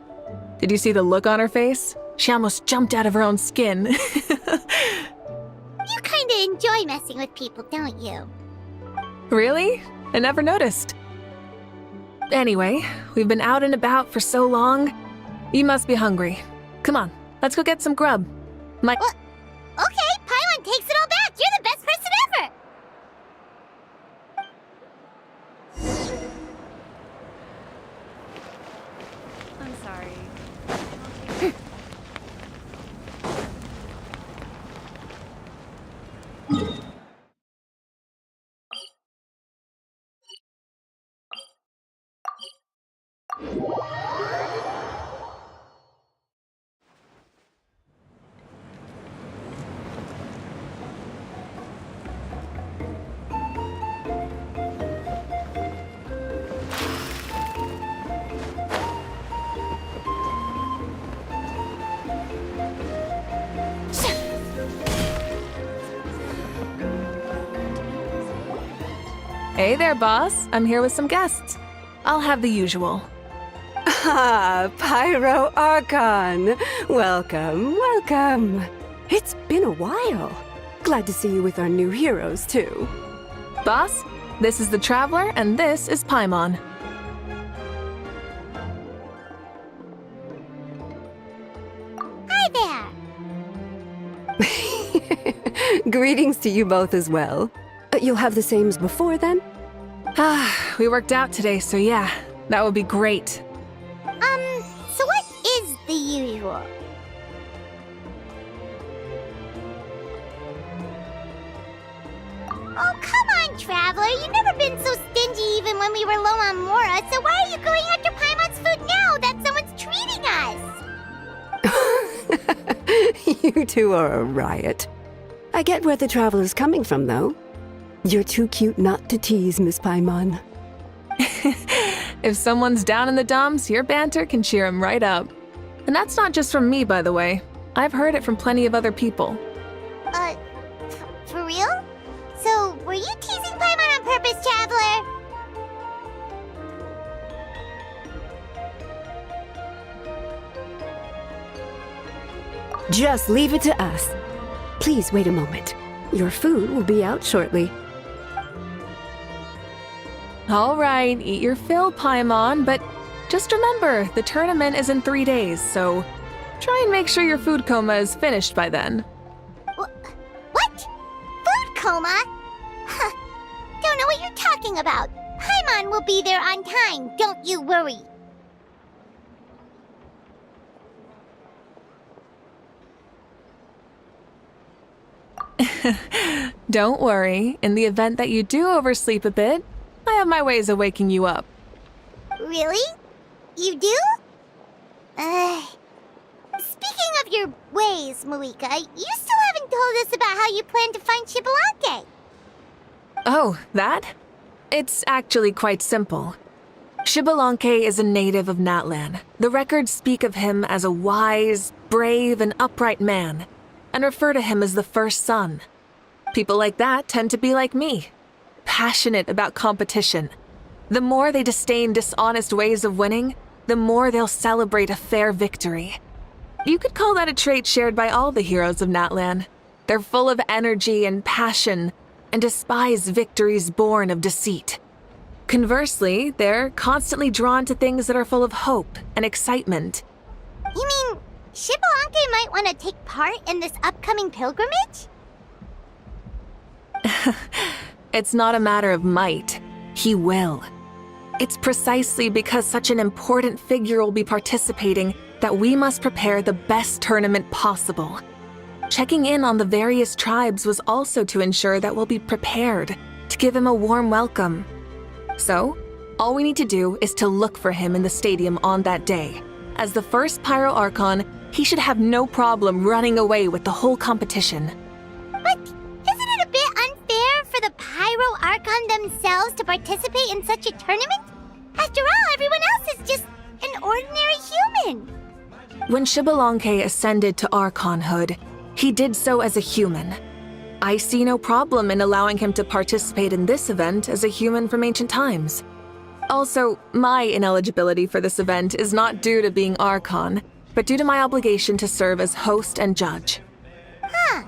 Did you see the look on her face? She almost jumped out of her own skin. You kinda enjoy messing with people, don't you? Really? I never noticed. Anyway, we've been out and about for so long. You must be hungry. Come on, let's go get some grub. Well, okay, Paimon takes it all back. You're the best person ever. I'm sorry. Hey there, boss. I'm here with some guests. I'll have the usual. Ah, Pyro Archon. Welcome, welcome. It's been a while. Glad to see you with our new heroes, too. Boss, this is the Traveler, and this is Paimon. Hi there. Greetings to you both as well. You'll have the same as before, then? We worked out today, so yeah, that would be great. So what is the usual? Oh, come on, Traveler. You've never been so stingy even when we were low on Mora, so why are you going after Paimon's food now that someone's treating us? You two are a riot. I get where the Traveler's coming from, though. You're too cute not to tease, Miss Paimon. If someone's down in the dumps, your banter can cheer him right up. And that's not just from me, by the way. I've heard it from plenty of other people. For real? So, were you teasing Paimon on purpose, Traveler? Just leave it to us. Please wait a moment. Your food will be out shortly. All right, eat your fill, Paimon, but just remember, the tournament is in 3 days, so try and make sure your food coma is finished by then. What? Food coma? Huh. Don't know what you're talking about. Paimon will be there on time, don't you worry. Don't worry, in the event that you do oversleep a bit, I have my ways of waking you up. Really? You do? Speaking of your ways, Mavuika, you still haven't told us about how you plan to find Xbalanque. Oh, that? It's actually quite simple. Xbalanque is a native of Natlan. The records speak of him as a wise, brave, and upright man, and refer to him as the first son. People like that tend to be like me, passionate about competition. The more they disdain dishonest ways of winning, the more they'll celebrate a fair victory. You could call that a trait shared by all the heroes of Natlan. They're full of energy and passion, and despise victories born of deceit. Conversely, they're constantly drawn to things that are full of hope and excitement. You mean Xbalanque might want to take part in this upcoming pilgrimage? It's not a matter of might. He will. It's precisely because such an important figure will be participating that we must prepare the best tournament possible. Checking in on the various tribes was also to ensure that we'll be prepared to give him a warm welcome. So, all we need to do is to look for him in the stadium on that day. As the first Pyro Archon, he should have no problem running away with the whole competition. But isn't it a bit unfair for the Pyro Archon themselves to participate in such a tournament? After all, everyone else is just an ordinary human. When Xbalanque ascended to Archonhood, he did so as a human. I see no problem in allowing him to participate in this event as a human from ancient times. Also, my ineligibility for this event is not due to being Archon, but due to my obligation to serve as host and judge. Huh.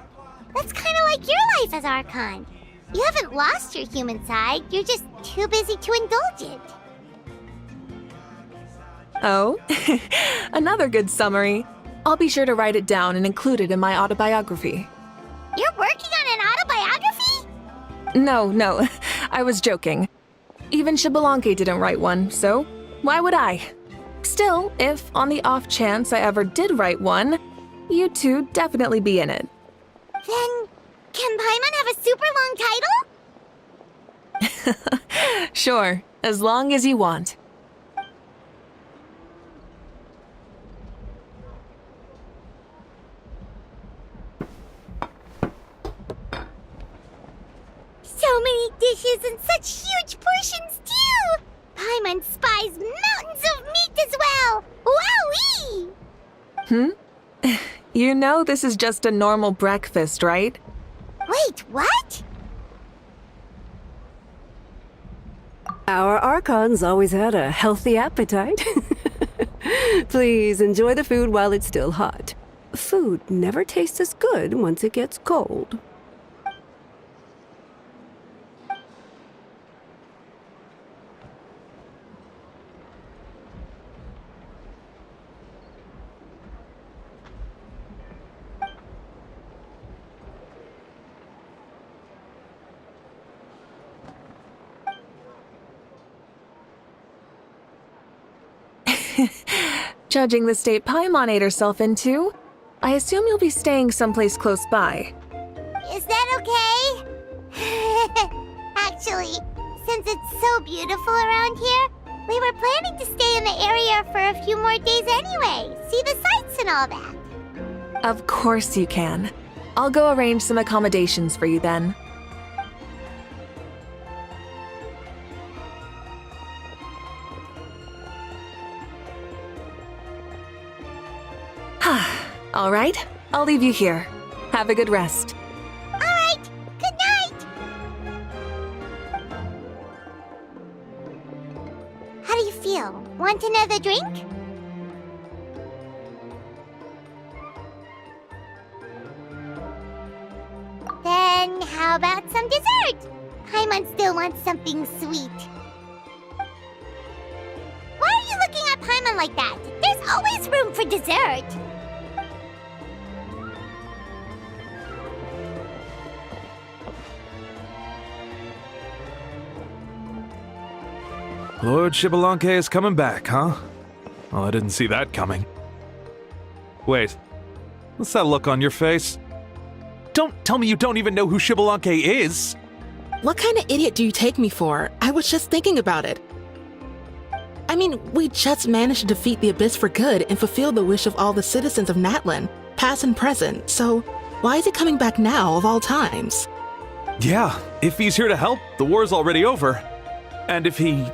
That's kind of like your life as Archon. You haven't lost your human side, you're just too busy to indulge it. Oh, another good summary. I'll be sure to write it down and include it in my autobiography. You're working on an autobiography? No, I was joking. Even Xbalanque didn't write one, so why would I? Still, if on the off chance I ever did write one, you two definitely be in it. Then, can Paimon have a super long title? Sure, as long as you want. So many dishes and such huge portions, too! Paimon spies mountains of meat as well! Wowee! You know this is just a normal breakfast, right? Wait, what? Our Archon's always had a healthy appetite. Please enjoy the food while it's still hot. food never tastes as good once it gets cold. Judging the state Paimon ate herself into, I assume you'll be staying someplace close by. Is that okay? Actually, since it's so beautiful around here, we were planning to stay in the area for a few more days anyway. See the sights and all that. Of course you can. I'll go arrange some accommodations for you then. All right, I'll leave you here. Have a good rest. All right, good night. How do you feel? Want another drink? Then how about some dessert? Paimon still wants something sweet. Why are you looking at Paimon like that? There's always room for dessert. Lord Xbalanque is coming back, huh? Well, I didn't see that coming. Wait, what's that look on your face? Don't tell me you don't even know who Xbalanque is! What kind of idiot do you take me for? I was just thinking about it. I mean, we just managed to defeat the Abyss for good and fulfill the wish of all the citizens of Natlan, past and present, so why is he coming back now of all times? Yeah, if he's here to help, the war's already over. And if he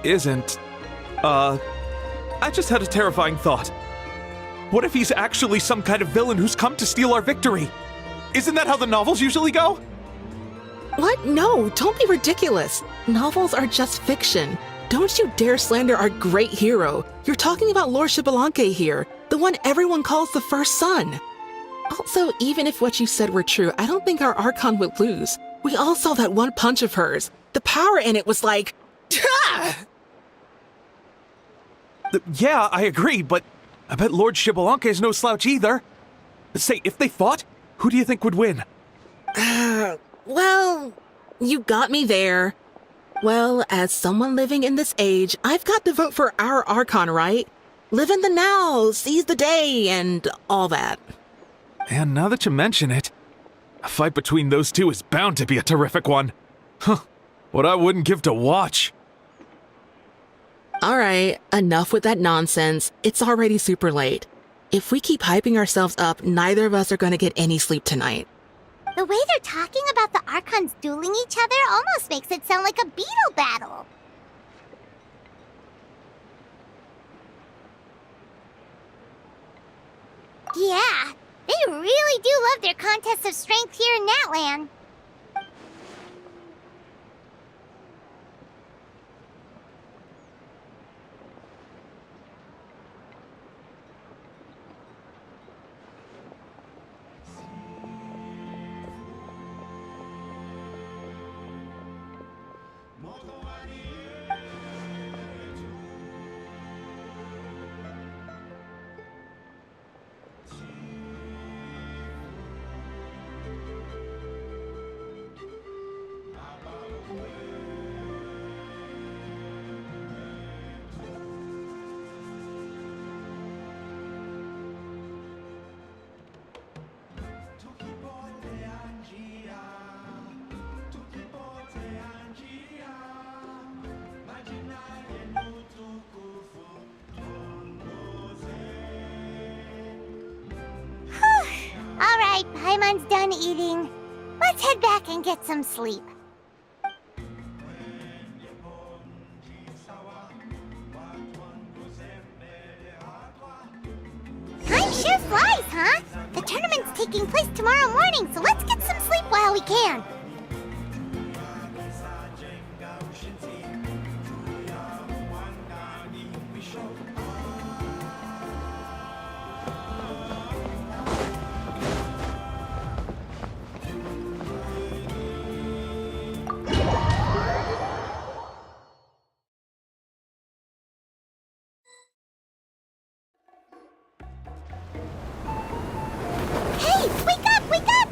isn't, I just had a terrifying thought. What if he's actually some kind of villain who's come to steal our victory? Isn't that how the novels usually go? What? No, don't be ridiculous. Novels are just fiction. Don't you dare slander our great hero. You're talking about Lord Xbalanque here, the one everyone calls the first son. Also, even if what you said were true, I don't think our Archon would lose. We all saw that one punch of hers. The power in it was like... Yeah, I agree, but I bet Lord Xbalanque is no slouch either. Say, if they fought, who do you think would win? Well, you got me there. Well, as someone living in this age, I've got to vote for our Archon, right? Live in the now, seize the day, and all that. And now that you mention it, a fight between those two is bound to be a terrific one. Huh, what I wouldn't give to watch. All right, enough with that nonsense. It's already super late. If we keep hyping ourselves up, neither of us are going to get any sleep tonight. The way they're talking about the Archons dueling each other almost makes it sound like a beetle battle. Yeah, they really do love their contests of strength here in Natlan. Alright, Paimon's done eating. Let's head back and get some sleep. Time sure flies, huh? The tournament's taking place tomorrow morning, so let's get some sleep while we can.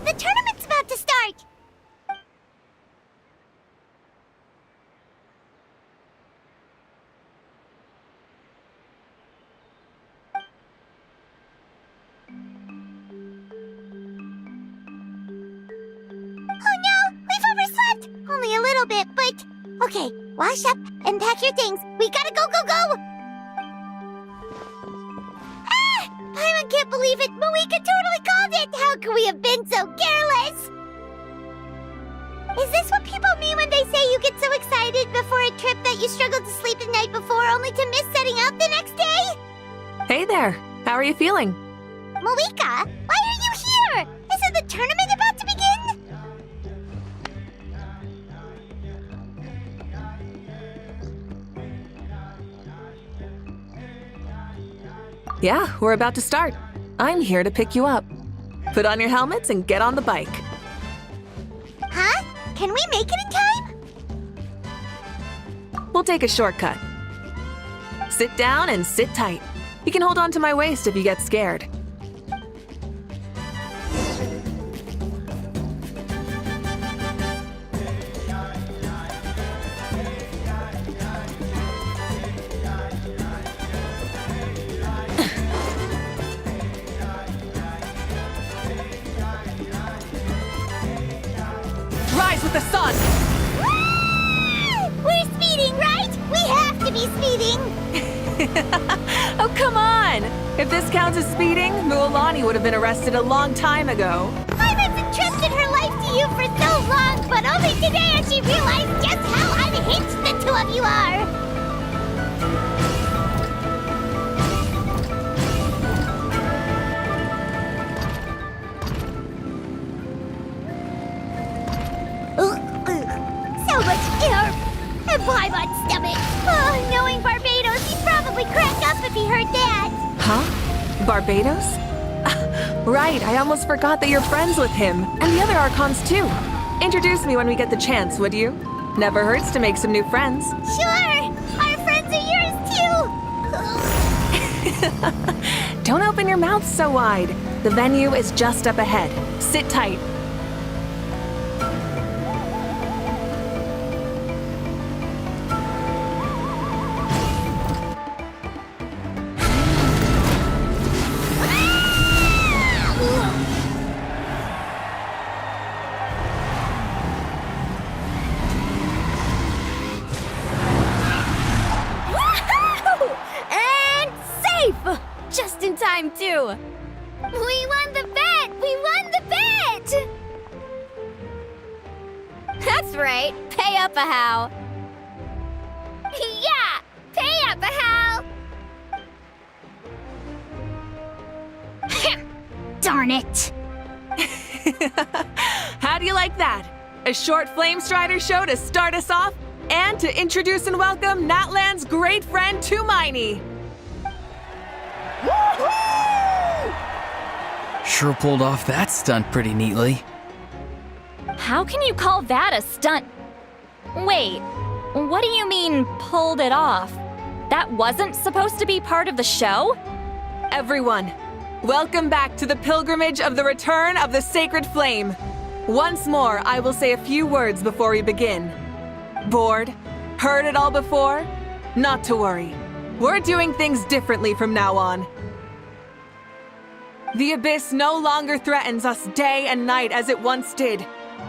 The tournament's about to start! Oh no! We've overslept! Only a little bit, but... Okay, wash up and pack your things. We gotta go, go, go! Ah! Paimon can't believe it! Mavuika totally called it! How could we have been so careless? Is this what people mean when they say you get so excited before a trip that you struggled to sleep the night before only to miss setting out the next day? Hey there. How are you feeling? Mavuika, why are you here? Isn't the tournament about to begin? Yeah, we're about to start. I'm here to pick you up. Put on your helmets and get on the bike. Huh? Can we make it in time? We'll take a shortcut. Sit down and sit tight. You can hold on to my waist if you get scared. Rise with the sun! We're speeding, right? We have to be speeding! Oh, come on! If this counts as speeding, Mualani would have been arrested a long time ago. Paimon's entrusted her life to you for so long, but only today has she realized just how unhinged the two of you are! So much air! And Paimon's stomach! Oh, knowing Barbados, he'd probably crack up if he heard that! Huh? Barbados? Right, I almost forgot that you're friends with him, and the other Archons too. Introduce me when we get the chance, would you? Never hurts to make some new friends. Sure! Our friends are yours too! Don't open your mouth so wide. The venue is just up ahead. Sit tight. Just in time, too! We won the bet! We won the bet! That's right! Pay up a how! Yeah! Pay up a how! Darn it! How do you like that? A short Flame Strider show to start us off, and to introduce and welcome Natlan's great friend Tumaini. Sure pulled off that stunt pretty neatly. How can you call that a stunt? Wait, what do you mean, pulled it off? That wasn't supposed to be part of the show? Everyone, welcome back to the pilgrimage of the return of the sacred flame. Once more, I will say a few words before we begin. Bored? Heard it all before? Not to worry. We're doing things differently from now on. The abyss no longer threatens us day and night as it once did.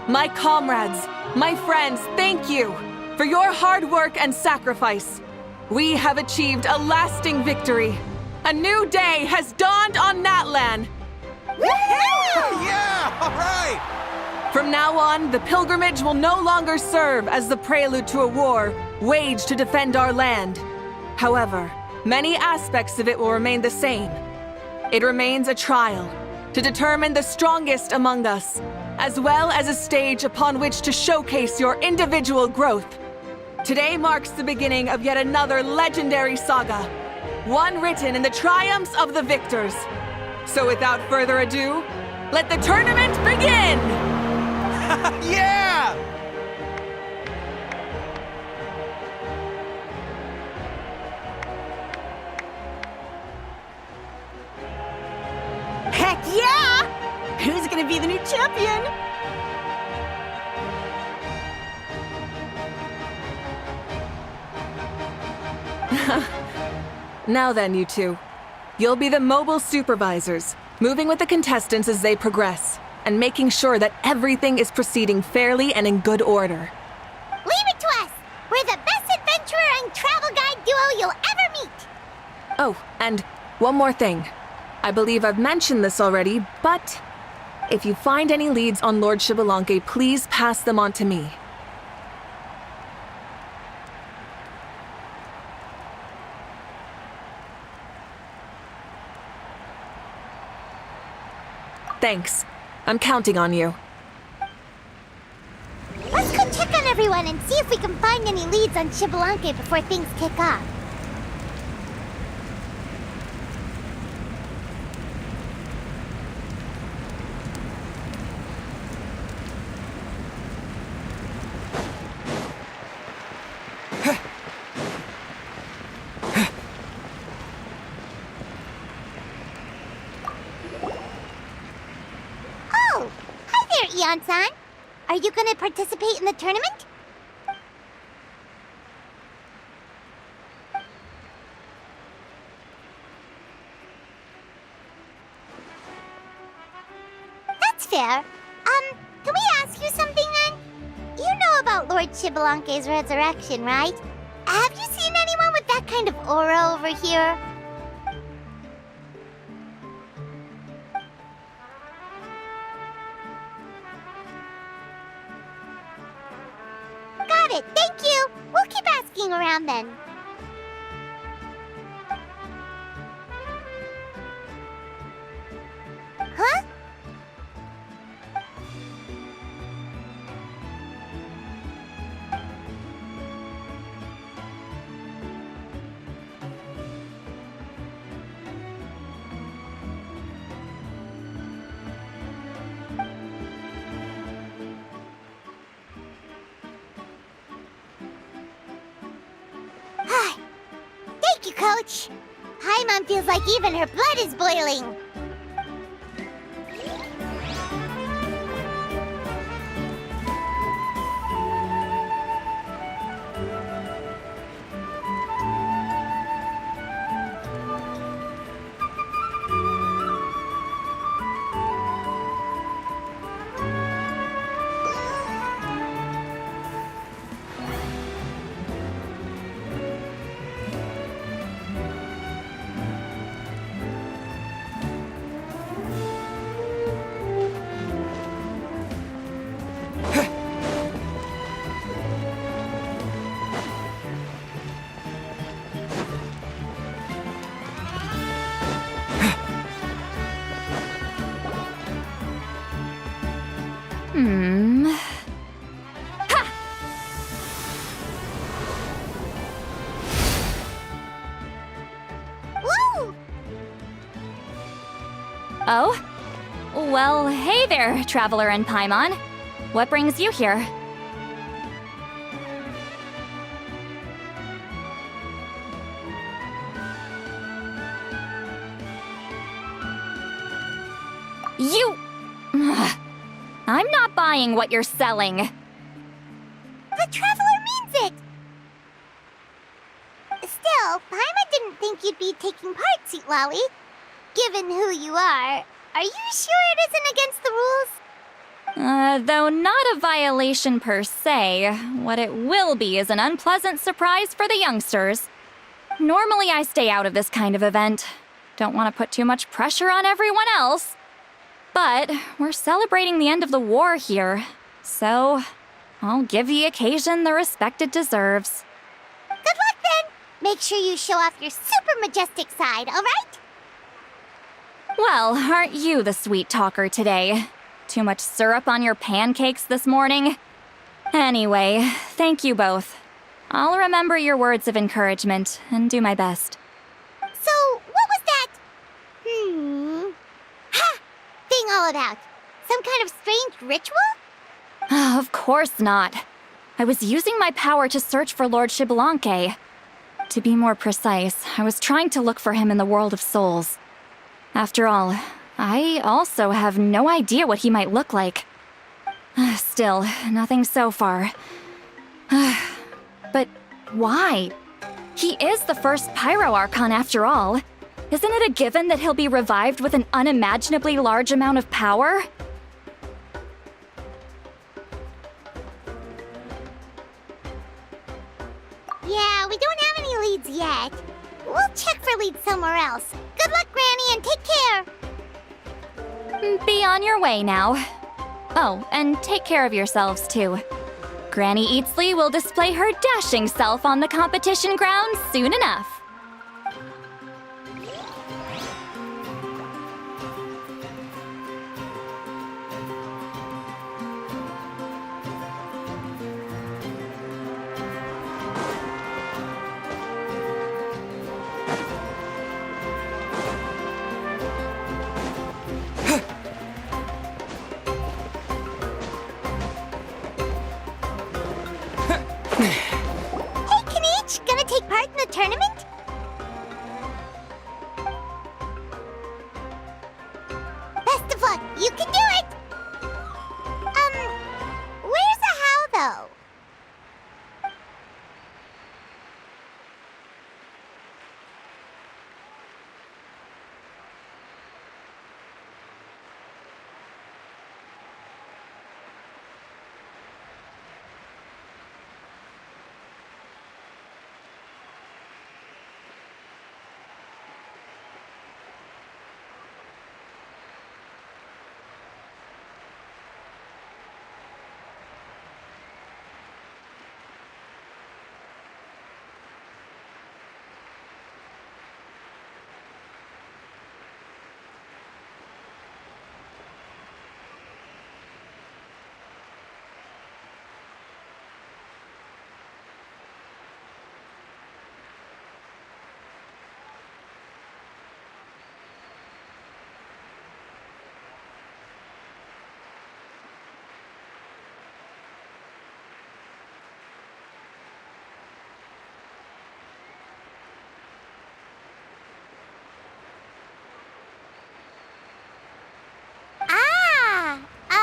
My comrades, my friends, thank you for your hard work and sacrifice. We have achieved a lasting victory. A new day has dawned on Natlan. Yeah! All right! From now on, the pilgrimage will no longer serve as the prelude to a war waged to defend our land. However, many aspects of it will remain the same. It remains a trial to determine the strongest among us, as well as a stage upon which to showcase your individual growth. Today marks the beginning of yet another legendary saga, one written in the triumphs of the victors. So without further ado, let the tournament begin! Yeah! Heck yeah! Who's gonna be the new champion? Now then, you two. You'll be the mobile supervisors, moving with the contestants as they progress, and making sure that everything is proceeding fairly and in good order. Leave it to us! We're the best adventurer and travel guide duo you'll ever meet! Oh, and one more thing. I believe I've mentioned this already, but if you find any leads on Lord Xbalanque, please pass them on to me. Thanks. I'm counting on you. Let's go check on everyone and see if we can find any leads on Xbalanque before things kick off. Oh, hi there, Eon-san. Are you gonna participate in the tournament? That's fair. Can we ask you something then? You know about Lord Xbalanque's resurrection, right? Have you seen anyone with that kind of aura over here? Got it, thank you! We'll keep asking around then. Huh? Thank you, Coach. Paimon feels like even her blood is boiling. Woo! Oh? Well, hey there, Traveler and Paimon. What brings you here? You... I'm not buying what you're selling. The Traveler means it! Still, Paimon didn't think you'd be taking part, Sweet Lolly. Given who you are you sure it isn't against the rules? Though not a violation per se, what it will be is an unpleasant surprise for the youngsters. Normally I stay out of this kind of event. Don't want to put too much pressure on everyone else. But we're celebrating the end of the war here, so I'll give the occasion the respect it deserves. Good luck then! Make sure you show off your super majestic side, alright? Well, aren't you the sweet talker today? Too much syrup on your pancakes this morning? Anyway, thank you both. I'll remember your words of encouragement and do my best. So, what was that? Ha! Thing all about? Some kind of strange ritual? Of course not. I was using my power to search for Lord Xbalanque. To be more precise, I was trying to look for him in the world of souls. After all, I also have no idea what he might look like. Still, nothing so far. But why? He is the first Pyro Archon after all. Isn't it a given that he'll be revived with an unimaginably large amount of power? Yeah, we don't have any leads yet. We'll check for leads somewhere else. Good luck, Granny, and take care! Be on your way now. Oh, and take care of yourselves too. Granny Eatsley will display her dashing self on the competition grounds soon enough. Hey, Kanich! Gonna take part in the tournament? Best of luck! You can do it! Where's the how, though?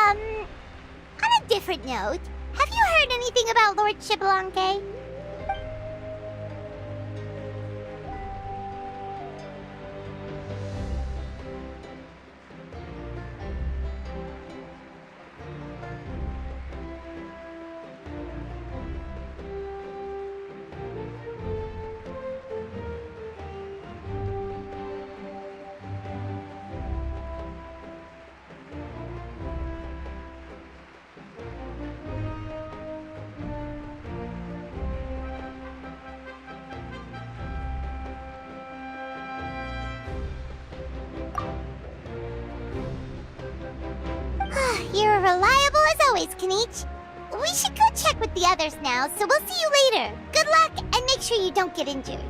On a different note, have you heard anything about Lord Xbalanque? You're reliable as always, Kanich. We should go check with the others now, so we'll see you later. Good luck, and make sure you don't get injured.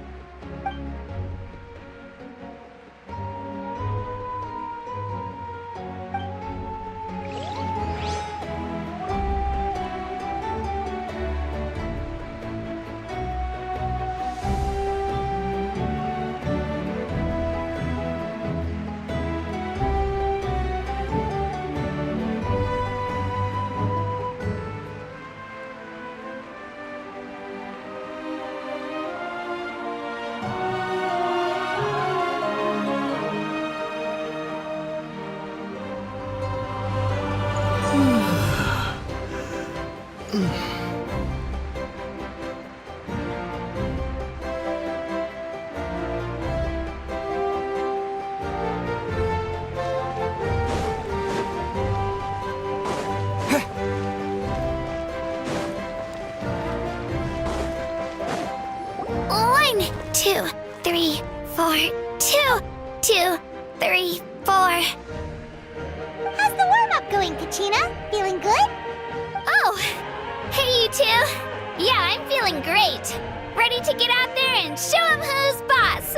One, two, three, four. 2, 2, 3, 4. How's the warm-up going, Kachina? Feeling good? Oh, hey you two. Yeah, I'm feeling great. Ready to get out there and show 'em who's boss.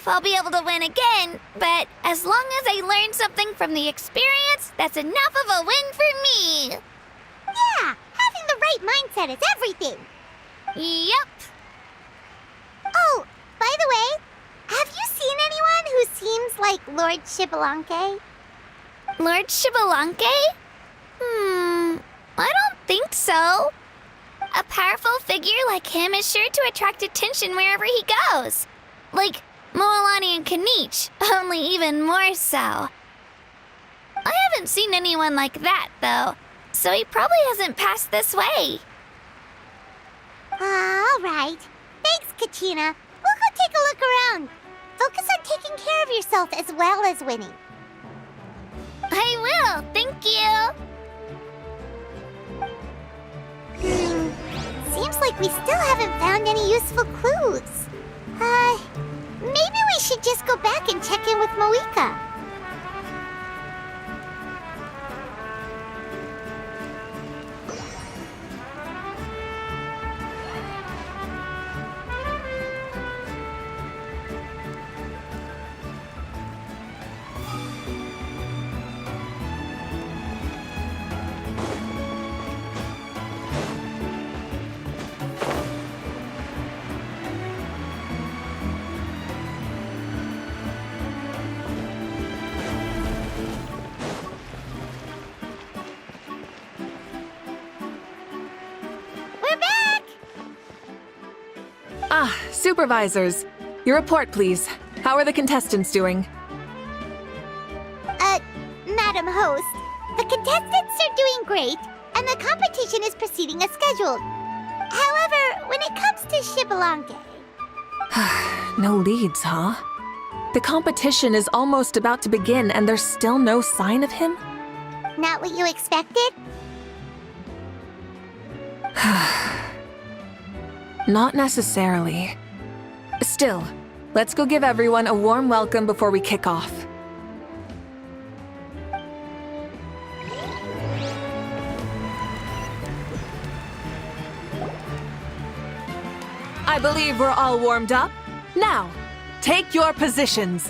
if I'll be able to win again, but as long as I learn something from the experience, that's enough of a win for me. Yeah, having the right mindset is everything. Yep. Oh, by the way, have you seen anyone who seems like Lord Shibalanke? Lord Shibalanke? I don't think so. A powerful figure like him is sure to attract attention wherever he goes. Like Moalani and Kanich, only even more so. I haven't seen anyone like that, though, so he probably hasn't passed this way. All right. Thanks, Katrina. We'll go take a look around. Focus on taking care of yourself as well as winning. I will, thank you. Seems like we still haven't found any useful clues. Maybe we should just go back and check in with Mavuika. Supervisors, your report, please. How are the contestants doing? Madam Host, the contestants are doing great, and the competition is proceeding as scheduled. However, when it comes to Shibalanke... No leads, huh? The competition is almost about to begin, and there's still no sign of him? Not what you expected? Not necessarily. Still, let's go give everyone a warm welcome before we kick off. I believe we're all warmed up. Now, take your positions.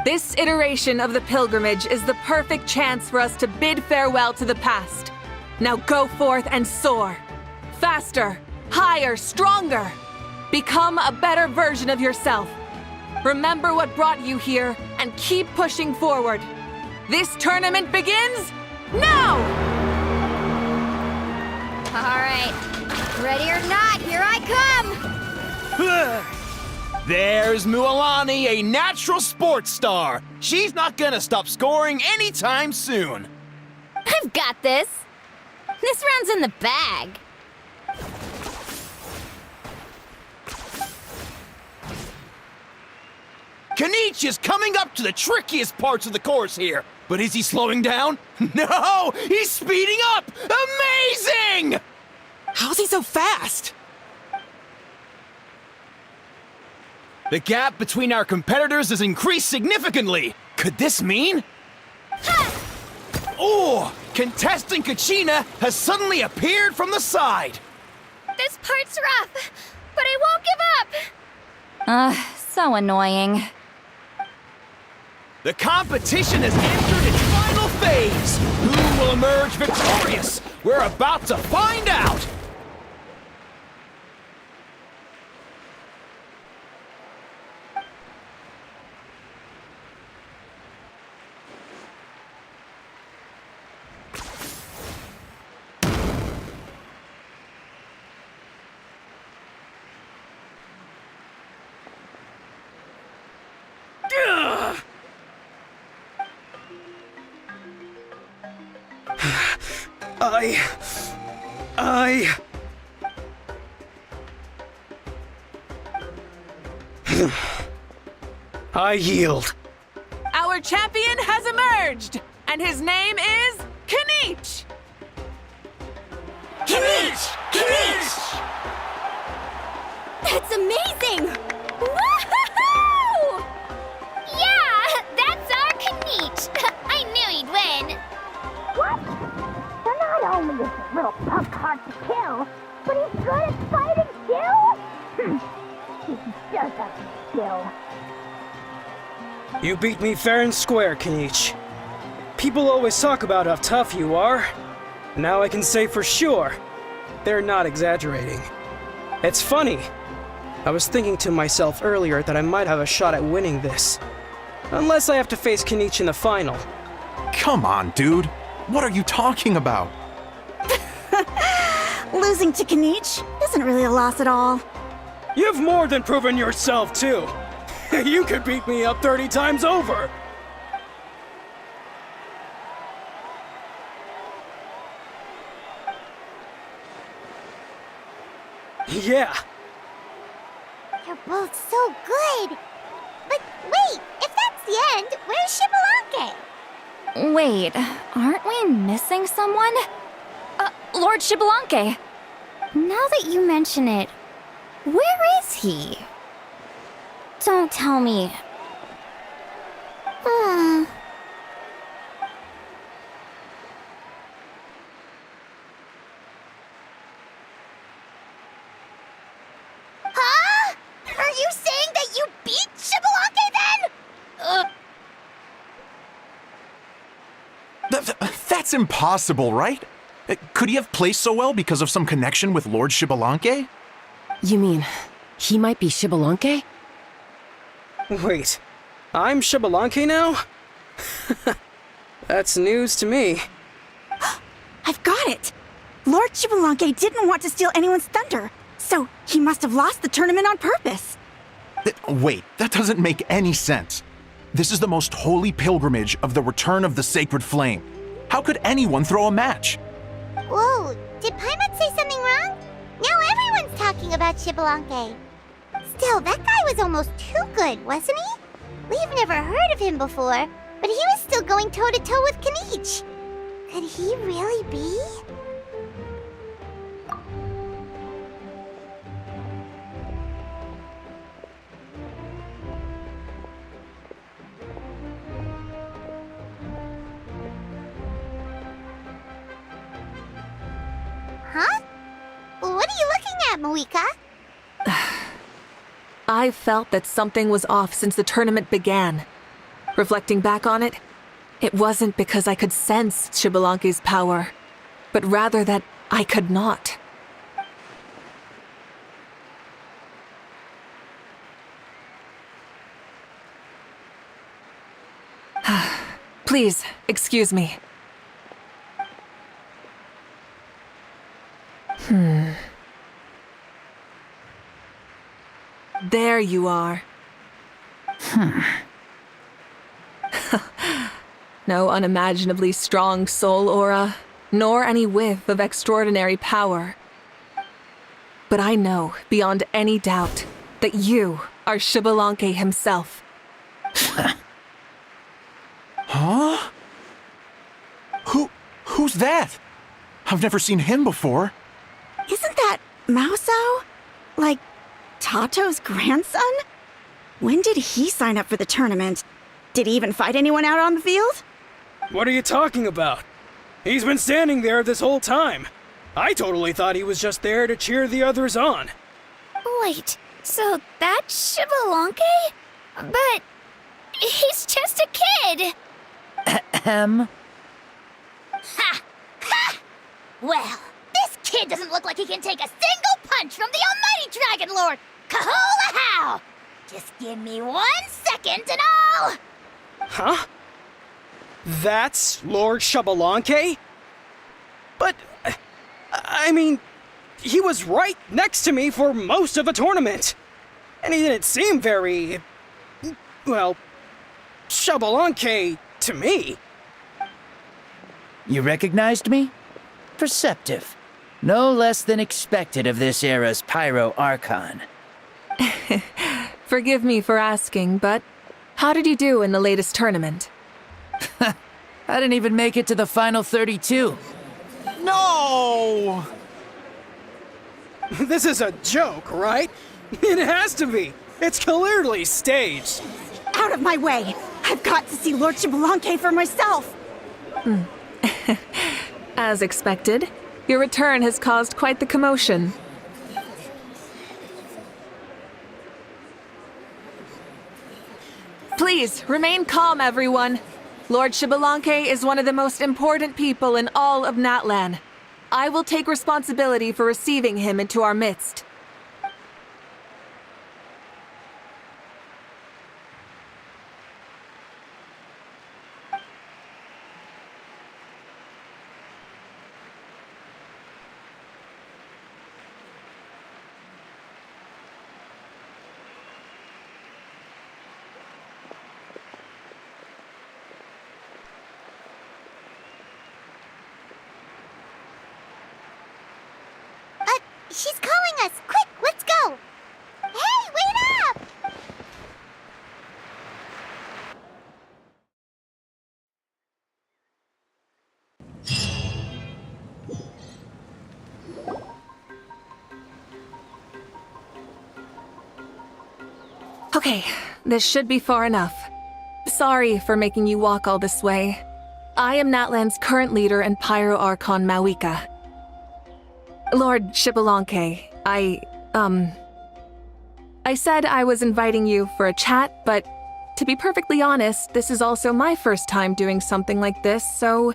This iteration of the pilgrimage is the perfect chance for us to bid farewell to the past. Now go forth and soar. Faster, higher, stronger. Become a better version of yourself. Remember what brought you here and keep pushing forward. This tournament begins now! All right. Ready or not, here I come! There's Mualani, a natural sports star. She's not gonna stop scoring anytime soon. I've got this. This round's in the bag. Kanich is coming up to the trickiest parts of the course here. But is he slowing down? No! He's speeding up! Amazing! How's he so fast? The gap between our competitors has increased significantly. Could this mean? Oh! Contestant Kachina has suddenly appeared from the side. This part's rough, but I won't give up. So annoying. The competition has entered its final phase. Who will emerge victorious? We're about to find out. I yield. Our champion has emerged, and his name is Kanich! Kanich! Kanich! That's amazing! Woohoo! Yeah, that's our Kanich. I knew he'd win. What? So not only is this little punk hard to kill, but he's good at fighting too? Just a skill. You beat me fair and square, Kenichi. People always talk about how tough you are. Now I can say for sure, they're not exaggerating. It's funny. I was thinking to myself earlier that I might have a shot at winning this. Unless I have to face Kenichi in the final. Come on, dude. What are you talking about? Losing to Kenichi isn't really a loss at all. You've more than proven yourself, too. You could beat me up 30 times over. Yeah. You're both so good. But wait, if that's the end, where's Shibalanke? Wait, aren't we missing someone? Lord Shibalanke. Now that you mention it, where is he? Don't tell me. Huh? Are you saying that you beat Shibalanke then? That's impossible, right? Could he have placed so well because of some connection with Lord Shibalanke? You mean, he might be Shibalanke? Wait, I'm Shibalanke now? That's news to me. I've got it! Lord Shibalanke didn't want to steal anyone's thunder, so he must have lost the tournament on purpose. Wait, that doesn't make any sense. This is the most holy pilgrimage of the return of the sacred flame. How could anyone throw a match? Whoa, did Paimon say something wrong? Now everyone's talking about Shibalanke. Still, that guy was almost too good, wasn't he? We've never heard of him before, but he was still going toe-to-toe with Kenichi. Could he really be? Huh? What are you looking at, Mavuika? I felt that something was off since the tournament began. Reflecting back on it, it wasn't because I could sense Shibalanke's power, but rather that I could not. Please, excuse me. There you are. No unimaginably strong soul aura, nor any whiff of extraordinary power. But I know, beyond any doubt, that you are Shibalanke himself. Huh? Who's that? I've never seen him before. Isn't that Mauso? Like, Tato's grandson? When did he sign up for the tournament? Did he even fight anyone out on the field? What are you talking about? He's been standing there this whole time. I totally thought he was just there to cheer the others on. Wait, so that's Shibalanke? But he's just a kid. Ahem. Ha! Ha! Well, this kid doesn't look like he can take a single punch from the almighty Dragon Lord! Kahola how! Just give me 1 second and I'll... Huh? That's Lord Shibalanke? But, I mean, he was right next to me for most of the tournament. And he didn't seem very... well, Shibalanke to me. You recognized me? Perceptive. No less than expected of this era's Pyro Archon. Forgive me for asking, but how did you do in the latest tournament? I didn't even make it to the final 32. No! This is a joke, right? It has to be. It's clearly staged. Out of my way! I've got to see Lord Shibalanke for myself! As expected, your return has caused quite the commotion. Please, remain calm, everyone. Lord Xbalanque is one of the most important people in all of Natlan. I will take responsibility for receiving him into our midst. She's calling us! Quick, let's go! Hey, wait up! Okay, this should be far enough. Sorry for making you walk all this way. I am Natlan's current leader and Pyro Archon Mavuika. Lord Xbalanque, I said I was inviting you for a chat, but to be perfectly honest, this is also my first time doing something like this, so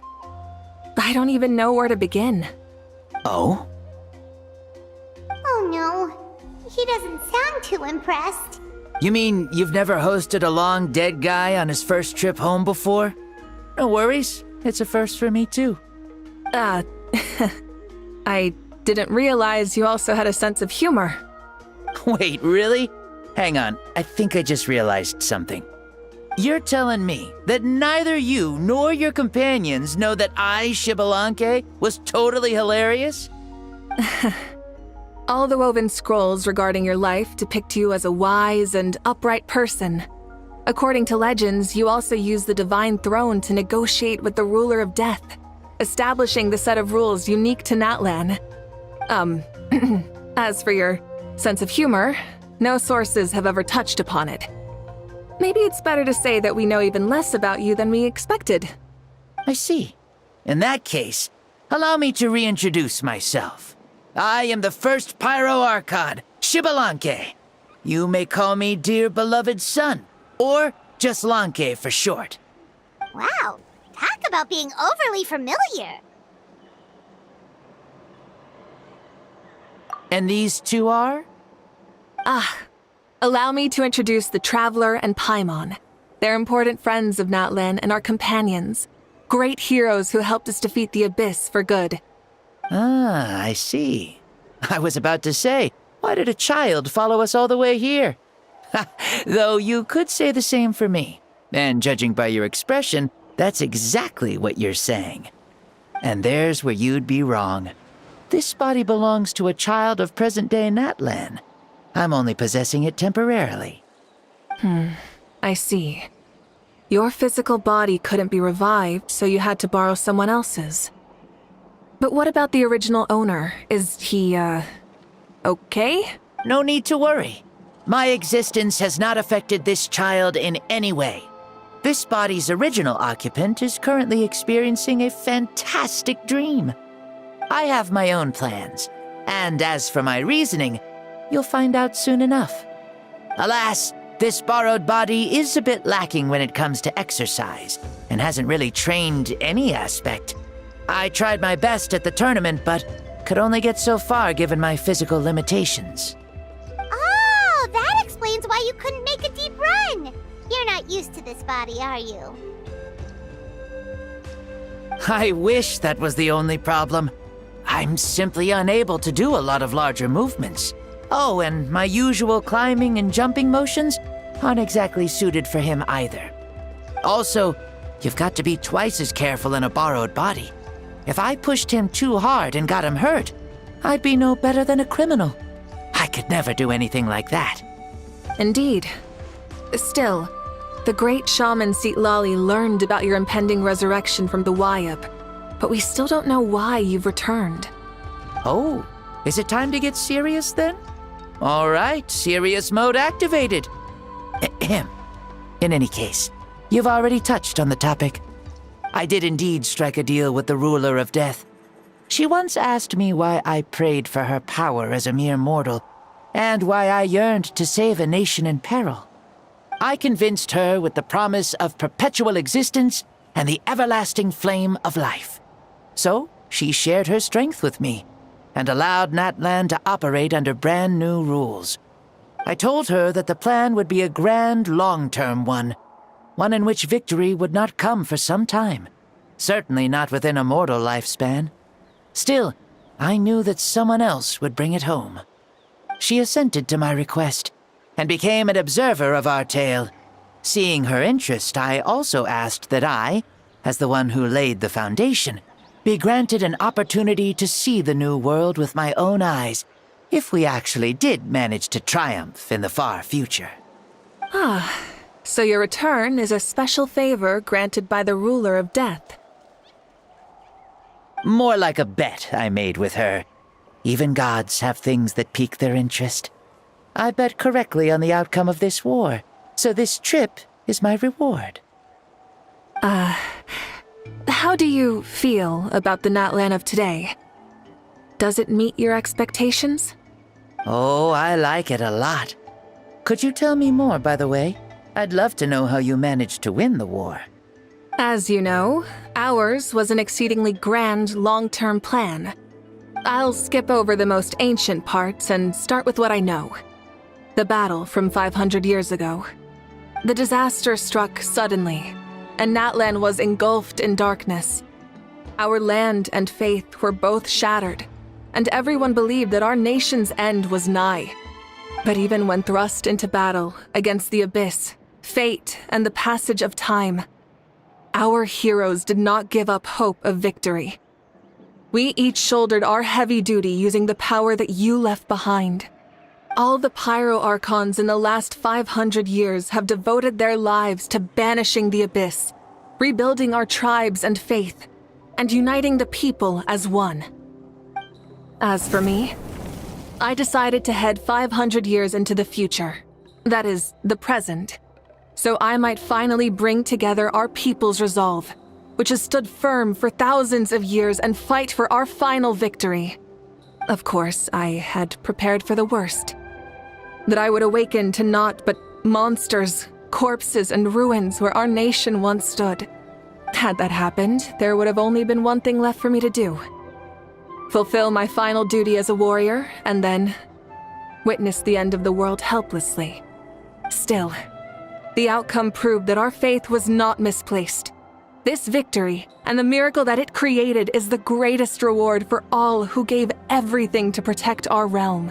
I don't even know where to begin. Oh? Oh no, he doesn't sound too impressed. You mean you've never hosted a long dead guy on his first trip home before? No worries, it's a first for me too. I didn't realize you also had a sense of humor. Wait, really? Hang on, I think I just realized something. You're telling me that neither you nor your companions know that I, Xbalanque, was totally hilarious? All the woven scrolls regarding your life depict you as a wise and upright person. According to legends, you also use the Divine Throne to negotiate with the Ruler of Death, establishing the set of rules unique to Natlan. As for your sense of humor, no sources have ever touched upon it. Maybe it's better to say that we know even less about you than we expected. I see. In that case, allow me to reintroduce myself. I am the first Pyro Archon, Xbalanque. You may call me dear beloved son, or just Lanque for short. Wow, talk about being overly familiar. And these two are? Allow me to introduce the Traveler and Paimon. They're important friends of Natlan and our companions. Great heroes who helped us defeat the Abyss for good. Ah, I see. I was about to say, why did a child follow us all the way here? Though you could say the same for me. And judging by your expression, that's exactly what you're saying. And there's where you'd be wrong. This body belongs to a child of present-day Natlan. I'm only possessing it temporarily. I see. Your physical body couldn't be revived, so you had to borrow someone else's. But what about the original owner? Is he, okay? No need to worry. My existence has not affected this child in any way. This body's original occupant is currently experiencing a fantastic dream. I have my own plans, and as for my reasoning, you'll find out soon enough. Alas, this borrowed body is a bit lacking when it comes to exercise, and hasn't really trained any aspect. I tried my best at the tournament, but could only get so far given my physical limitations. Oh, that explains why you couldn't make a deep run. You're not used to this body, are you? I wish that was the only problem. I'm simply unable to do a lot of larger movements. Oh, and my usual climbing and jumping motions aren't exactly suited for him either. Also, you've got to be twice as careful in a borrowed body. If I pushed him too hard and got him hurt, I'd be no better than a criminal. I could never do anything like that. Indeed. Still, the great shaman Lali learned about your impending resurrection from the Wayup, but we still don't know why you've returned. Oh, is it time to get serious then? All right, serious mode activated. Ahem. In any case, you've already touched on the topic. I did indeed strike a deal with the Ruler of Death. She once asked me why I prayed for her power as a mere mortal, and why I yearned to save a nation in peril. I convinced her with the promise of perpetual existence and the everlasting flame of life. So, she shared her strength with me and allowed Natlan to operate under brand new rules. I told her that the plan would be a grand, long-term one in which victory would not come for some time, certainly not within a mortal lifespan. Still, I knew that someone else would bring it home. She assented to my request and became an observer of our tale. Seeing her interest, I also asked that I, as the one who laid the foundation, be granted an opportunity to see the new world with my own eyes, if we actually did manage to triumph in the far future. Ah, so your return is a special favor granted by the ruler of death. More like a bet I made with her. Even gods have things that pique their interest. I bet correctly on the outcome of this war, so this trip is my reward. How do you feel about the Natlan of today? Does it meet your expectations? Oh, I like it a lot. Could you tell me more, by the way? I'd love to know how you managed to win the war. As you know, ours was an exceedingly grand, long-term plan. I'll skip over the most ancient parts and start with what I know. The battle from 500 years ago. The disaster struck suddenly, and Natlan was engulfed in darkness. Our land and faith were both shattered, and everyone believed that our nation's end was nigh. But even when thrust into battle against the abyss, fate, and the passage of time, our heroes did not give up hope of victory. We each shouldered our heavy duty using the power that you left behind. All the Pyro Archons in the last 500 years have devoted their lives to banishing the abyss, rebuilding our tribes and faith, and uniting the people as one. As for me, I decided to head 500 years into the future, that is, the present, so I might finally bring together our people's resolve, which has stood firm for thousands of years, and fight for our final victory. Of course, I had prepared for the worst. That I would awaken to naught but monsters, corpses, and ruins where our nation once stood. Had that happened, there would have only been one thing left for me to do. Fulfill my final duty as a warrior, and then witness the end of the world helplessly. Still, the outcome proved that our faith was not misplaced. This victory, and the miracle that it created, is the greatest reward for all who gave everything to protect our realm.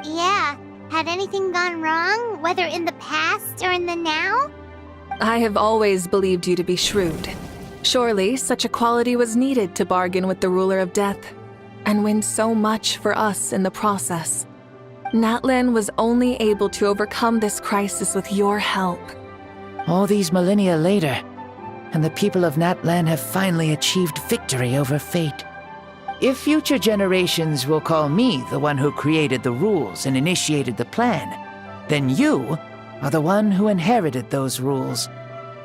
Yeah, had anything gone wrong, whether in the past or in the now? I have always believed you to be shrewd. Surely, such a quality was needed to bargain with the ruler of death, and win so much for us in the process. Natlan was only able to overcome this crisis with your help. All these millennia later, and the people of Natlan have finally achieved victory over fate. If future generations will call me the one who created the rules and initiated the plan, then you are the one who inherited those rules.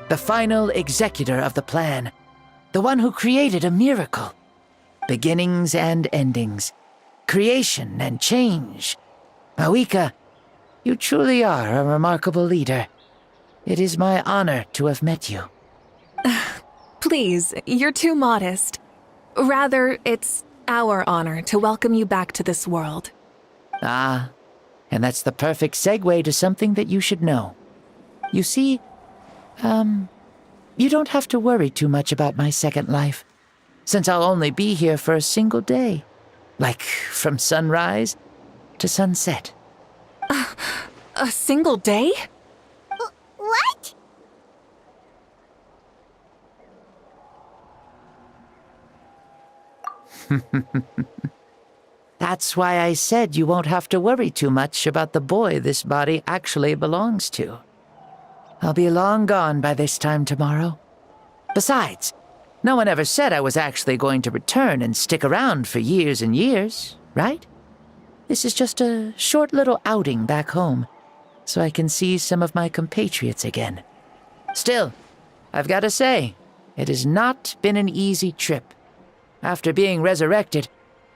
The final executor of the plan. The one who created a miracle. Beginnings and endings. Creation and change. Mavuika, you truly are a remarkable leader. It is my honor to have met you. Please, you're too modest. Rather, it's our honor to welcome you back to this world. Ah, and that's the perfect segue to something that you should know. You see, you don't have to worry too much about my second life, since I'll only be here for a single day. Like, from sunrise to sunset. A single day? What? That's why I said you won't have to worry too much about the boy this body actually belongs to. I'll be long gone by this time tomorrow. Besides, no one ever said I was actually going to return and stick around for years and years, right? This is just a short little outing back home, so I can see some of my compatriots again. Still, I've got to say, it has not been an easy trip. After being resurrected,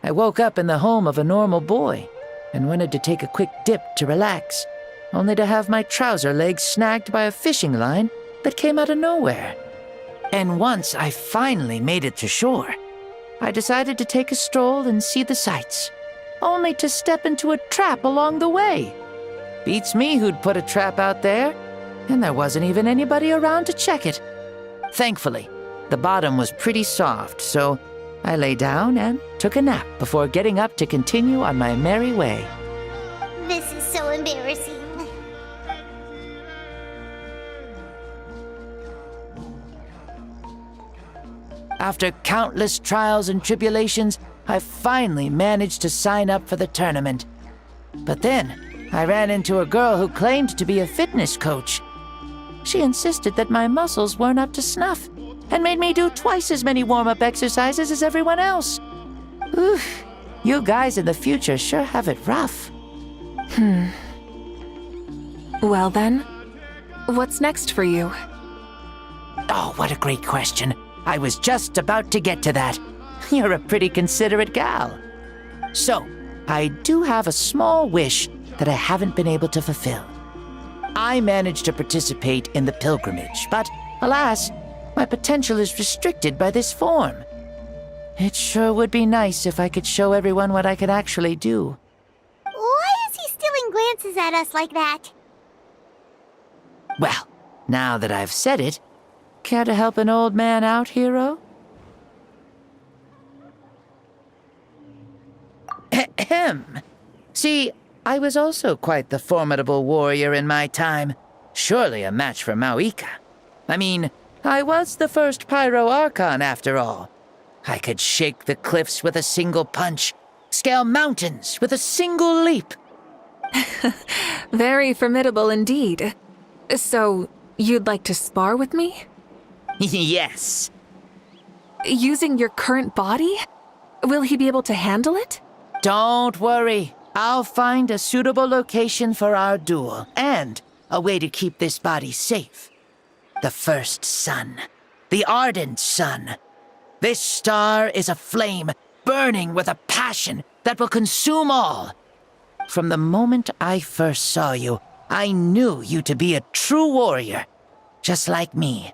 I woke up in the home of a normal boy and wanted to take a quick dip to relax. only to have my trouser leg snagged by a fishing line that came out of nowhere. And once I finally made it to shore, I decided to take a stroll and see the sights, only to step into a trap along the way. Beats me who'd put a trap out there, and there wasn't even anybody around to check it. Thankfully, the bottom was pretty soft, so I lay down and took a nap before getting up to continue on my merry way. This is so embarrassing. After countless trials and tribulations, I finally managed to sign up for the tournament. But then, I ran into a girl who claimed to be a fitness coach. She insisted that my muscles weren't up to snuff, and made me do twice as many warm-up exercises as everyone else. Oof, you guys in the future sure have it rough. Well then, what's next for you? Oh, what a great question. I was just about to get to that. You're a pretty considerate gal. So, I do have a small wish that I haven't been able to fulfill. I managed to participate in the pilgrimage, but alas, my potential is restricted by this form. It sure would be nice if I could show everyone what I could actually do. Why is he stealing glances at us like that? Well, now that I've said it, care to help an old man out, hero? Ahem. See, I was also quite the formidable warrior in my time. Surely a match for Mavuika. I mean, I was the first Pyro Archon after all. I could shake the cliffs with a single punch, scale mountains with a single leap. Very formidable indeed. So, you'd like to spar with me? Yes. Using your current body? Will he be able to handle it? Don't worry. I'll find a suitable location for our duel, and a way to keep this body safe. The first sun. The ardent sun. This star is a flame, burning with a passion that will consume all. From the moment I first saw you, I knew you to be a true warrior, just like me.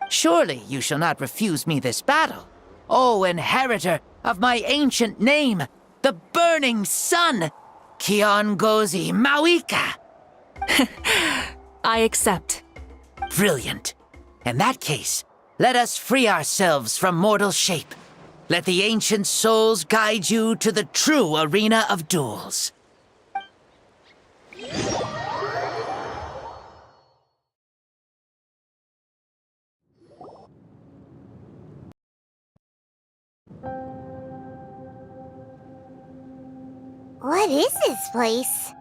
Surely you shall not refuse me this battle, O inheritor of my ancient name, the burning sun, Kiongozi Mavuika. I accept. Brilliant. In that case, let us free ourselves from mortal shape. Let the ancient souls guide you to the true arena of duels. What is this place?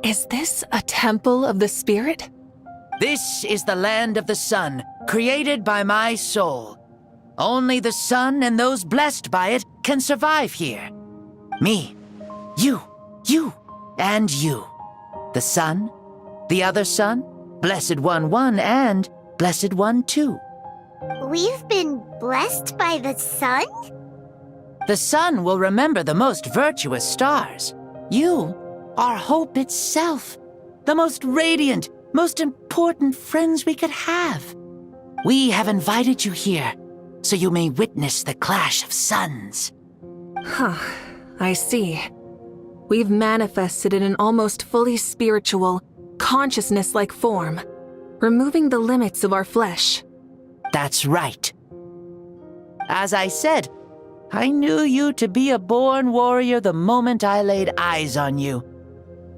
Is this a temple of the spirit? This is the land of the sun, created by my soul. Only the sun and those blessed by it can survive here. Me, you, and you. The sun, the other sun, Blessed One 1, and Blessed One 2. We've been blessed by the sun? The sun will remember the most virtuous stars. You are hope itself, the most radiant, most important friends we could have. We have invited you here, so you may witness the clash of suns. Huh, I see. We've manifested in an almost fully spiritual, consciousness-like form, removing the limits of our flesh. That's right. As I said, I knew you to be a born warrior the moment I laid eyes on you.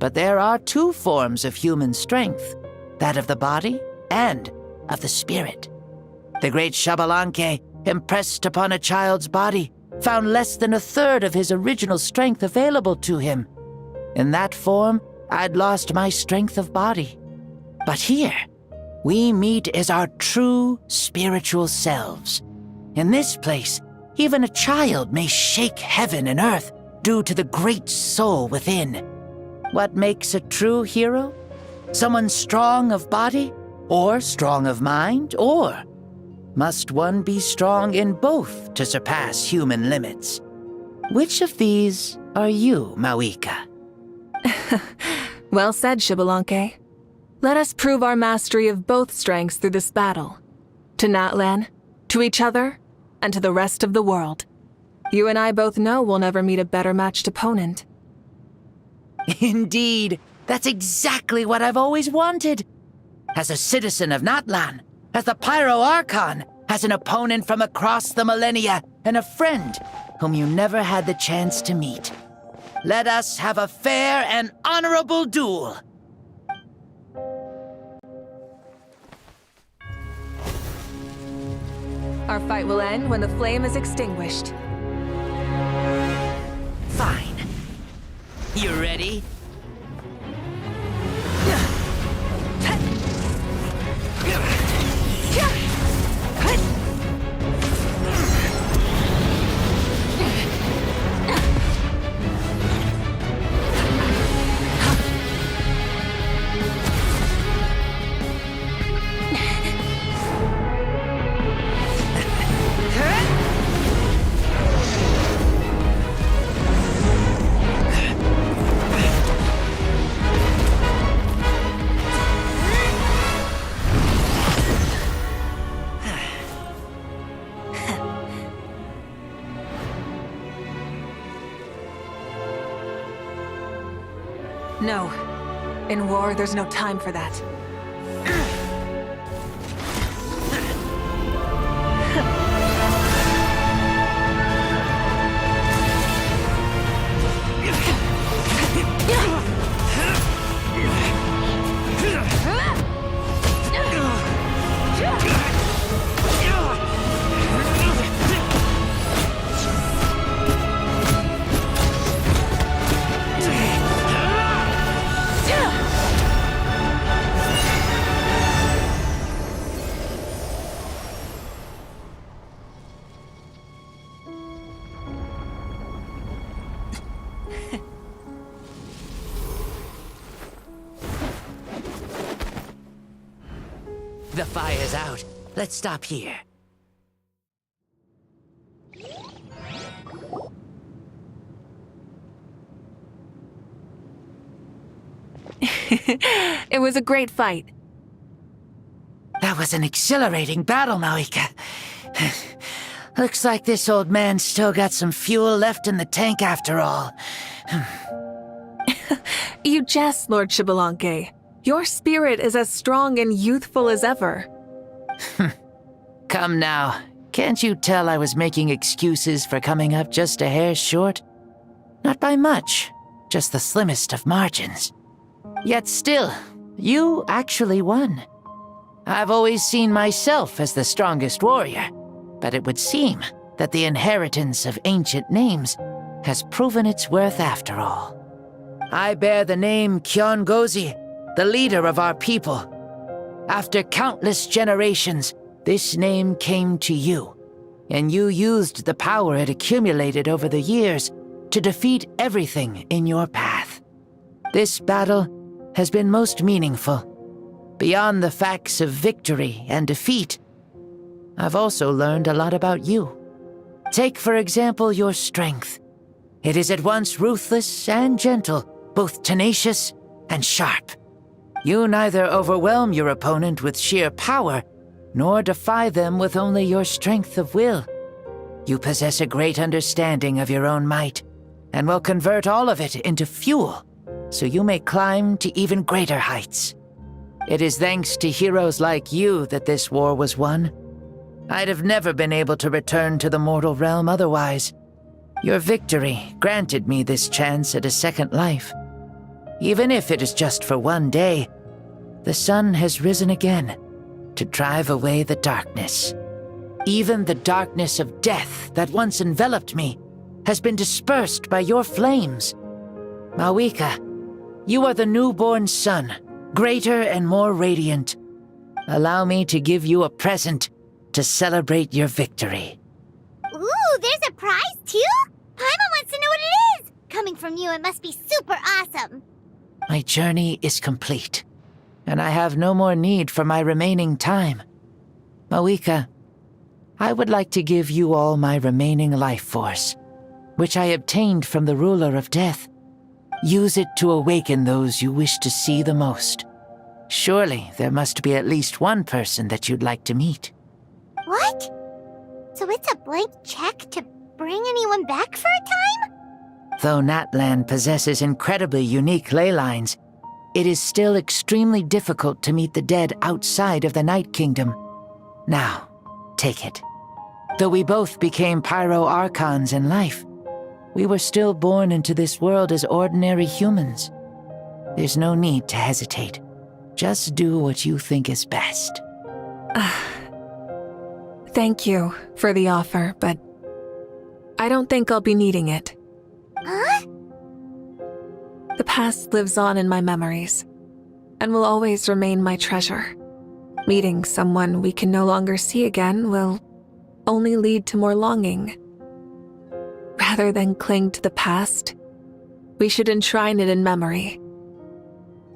But there are two forms of human strength, that of the body and of the spirit. The great Xbalanque, impressed upon a child's body, found less than a third of his original strength available to him. In that form, I'd lost my strength of body. But here, we meet as our true spiritual selves. In this place, even a child may shake heaven and earth due to the great soul within. What makes a true hero? Someone strong of body, or strong of mind, or must one be strong in both to surpass human limits. Which of these are you, Mavuika? Well said, Xbalanque. Let us prove our mastery of both strengths through this battle. To Natlan, to each other, and to the rest of the world. You and I both know we'll never meet a better matched opponent. Indeed, that's exactly what I've always wanted. As a citizen of Natlan, as the Pyro Archon, as an opponent from across the millennia, and a friend whom you never had the chance to meet. Let us have a fair and honorable duel. Our fight will end when the flame is extinguished. Fine. You ready? No. In war, there's no time for that. The fire's out. Let's stop here. It was a great fight. That was an exhilarating battle, Mavuika. Looks like this old man's still got some fuel left in the tank after all. You jest, Lord Xbalanque. Your spirit is as strong and youthful as ever. Come now. Can't you tell I was making excuses for coming up just a hair short? Not by much, just the slimmest of margins. Yet still, you actually won. I've always seen myself as the strongest warrior, but it would seem that the inheritance of ancient names has proven its worth after all. I bear the name Kiongozi, the leader of our people. After countless generations, this name came to you, and you used the power it accumulated over the years to defeat everything in your path. This battle has been most meaningful. Beyond the facts of victory and defeat, I've also learned a lot about you. Take, for example, your strength. It is at once ruthless and gentle, both tenacious and sharp. You neither overwhelm your opponent with sheer power, nor defy them with only your strength of will. You possess a great understanding of your own might, and will convert all of it into fuel, so you may climb to even greater heights. It is thanks to heroes like you that this war was won. I'd have never been able to return to the mortal realm otherwise. Your victory granted me this chance at a second life. Even if it is just for one day, the sun has risen again to drive away the darkness. Even the darkness of death that once enveloped me has been dispersed by your flames. Mavuika, you are the newborn sun, greater and more radiant. Allow me to give you a present to celebrate your victory. Ooh, there's a prize too? Paimon wants to know what it is! Coming from you, it must be super awesome. My journey is complete, and I have no more need for my remaining time. Mavuika, I would like to give you all my remaining life force, which I obtained from the ruler of death. Use it to awaken those you wish to see the most. Surely there must be at least one person that you'd like to meet. What? So it's a blank check to bring anyone back for a time? Though Natlan possesses incredibly unique ley lines, it is still extremely difficult to meet the dead outside of the Night Kingdom. Now, take it. Though we both became Pyro Archons in life, we were still born into this world as ordinary humans. There's no need to hesitate. Just do what you think is best. Thank you for the offer, but I don't think I'll be needing it. Huh? The past lives on in my memories, and will always remain my treasure. Meeting someone we can no longer see again will only lead to more longing. Rather than cling to the past, we should enshrine it in memory.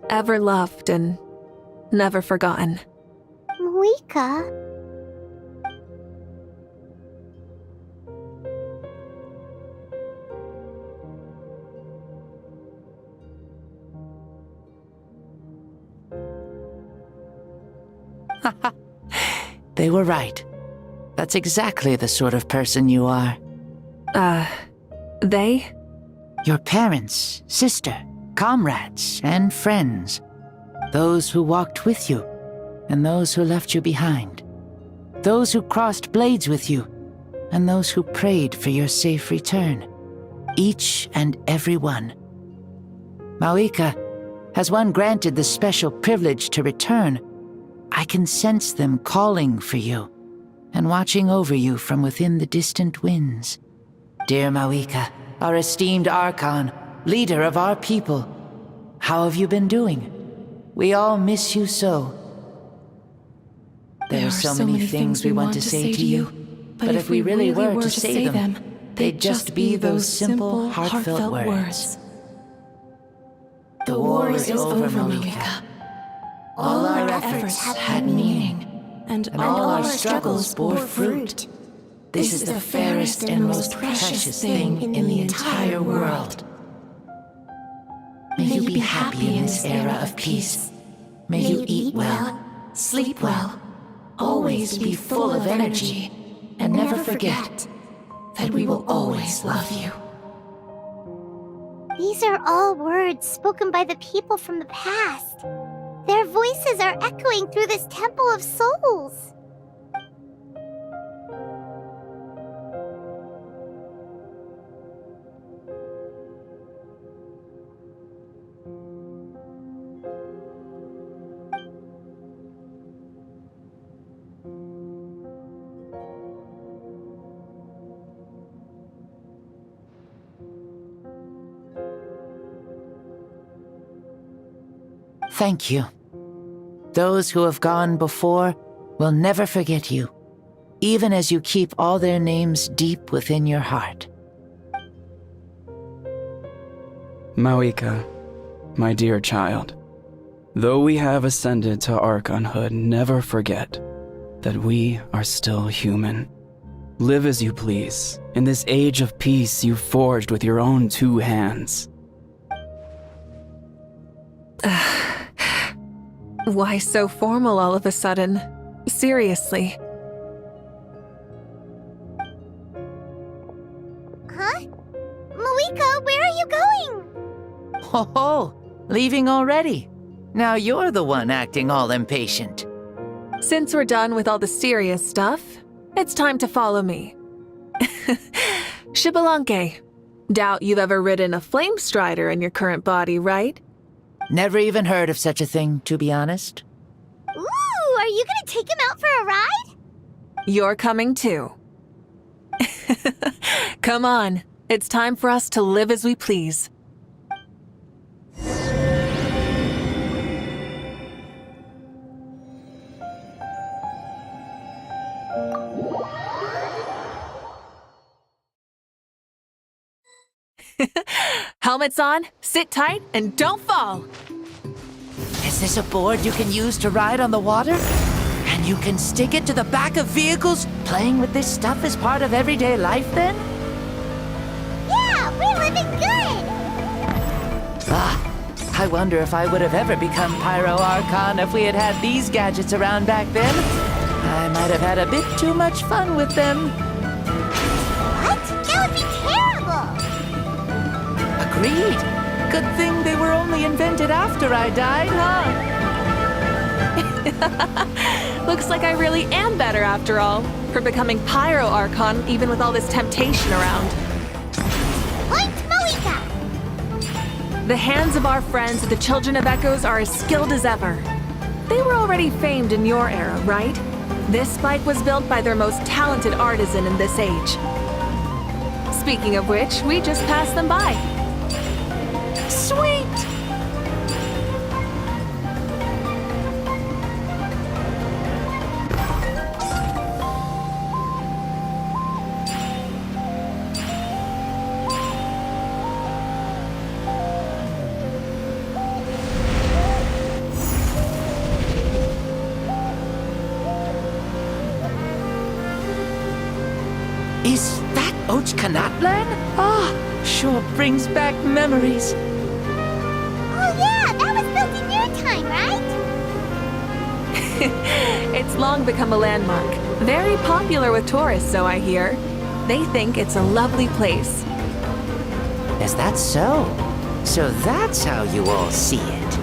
Ever loved and never forgotten. Mavuika? They were right. That's exactly the sort of person you are. They? Your parents, sister, comrades, and friends. Those who walked with you, and those who left you behind. Those who crossed blades with you, and those who prayed for your safe return. Each and every one. Mavuika, has one granted the special privilege to return, I can sense them calling for you, and watching over you from within the distant winds. Dear Mavuika, our esteemed Archon, leader of our people, how have you been doing? We all miss you so. There are so many things we want to say to you, but if we really were to say them, they'd just be those simple, heartfelt words. The war is over, Mavuika. All our efforts had meaning, and all our struggles bore fruit. This is the fairest and most precious thing in the entire world. May you be happy in this era of peace. May you eat well, sleep well, always be full of energy, and never forget that we will always love you. These are all words spoken by the people from the past. Their voices are echoing through this Temple of Souls. Thank you. Those who have gone before will never forget you, even as you keep all their names deep within your heart. Mavuika, my dear child, though we have ascended to Archonhood, never forget that we are still human. Live as you please, in this age of peace you forged with your own 2 hands. Why so formal all of a sudden? Seriously. Huh? Mavuika, where are you going? Oh, leaving already? Now you're the one acting all impatient. Since we're done with all the serious stuff, it's time to follow me. Xbalanque, doubt you've ever ridden a flame strider in your current body, right? Never even heard of such a thing, to be honest. Ooh, are you gonna take him out for a ride? You're coming too. Come on, it's time for us to live as we please. Helmets on, sit tight, and don't fall! Is this a board you can use to ride on the water? And you can stick it to the back of vehicles? Playing with this stuff is part of everyday life then? Yeah, we're living good! I wonder if I would have ever become Pyro Archon if we had had these gadgets around back then. I might have had a bit too much fun with them. What? That would be terrible! Agreed. Good thing they were only invented after I died, huh? Looks like I really am better after all, for becoming Pyro Archon even with all this temptation around. Point Mavuika! The hands of our friends at the Children of Echoes are as skilled as ever. They were already famed in your era, right? This spike was built by their most talented artisan in this age. Speaking of which, we just passed them by. Sweet! Is that Ochkanatlan? Sure brings back memories. Oh yeah, that was built in your time, right? It's long become a landmark. Very popular with tourists, so I hear. They think it's a lovely place. Is that so? So that's how you all see it.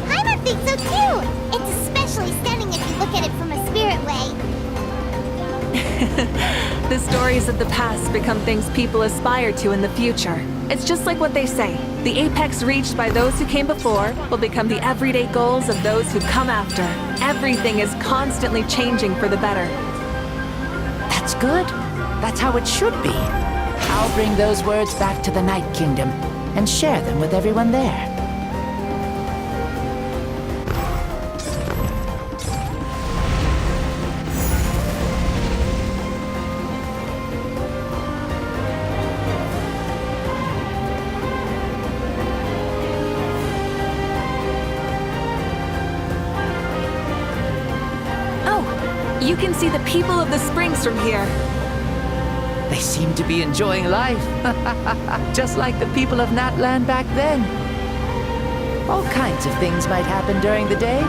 Paimon thinks so too! It's especially stunning if you look at it from a spirit way. The stories of the past become things people aspire to in the future. It's just like what they say. The apex reached by those who came before will become the everyday goals of those who come after. Everything is constantly changing for the better. That's good. That's how it should be. I'll bring those words back to the Night Kingdom and share them with everyone there. You can see the people of the springs from here. They seem to be enjoying life. Just like the people of Natland back then. All kinds of things might happen during the day,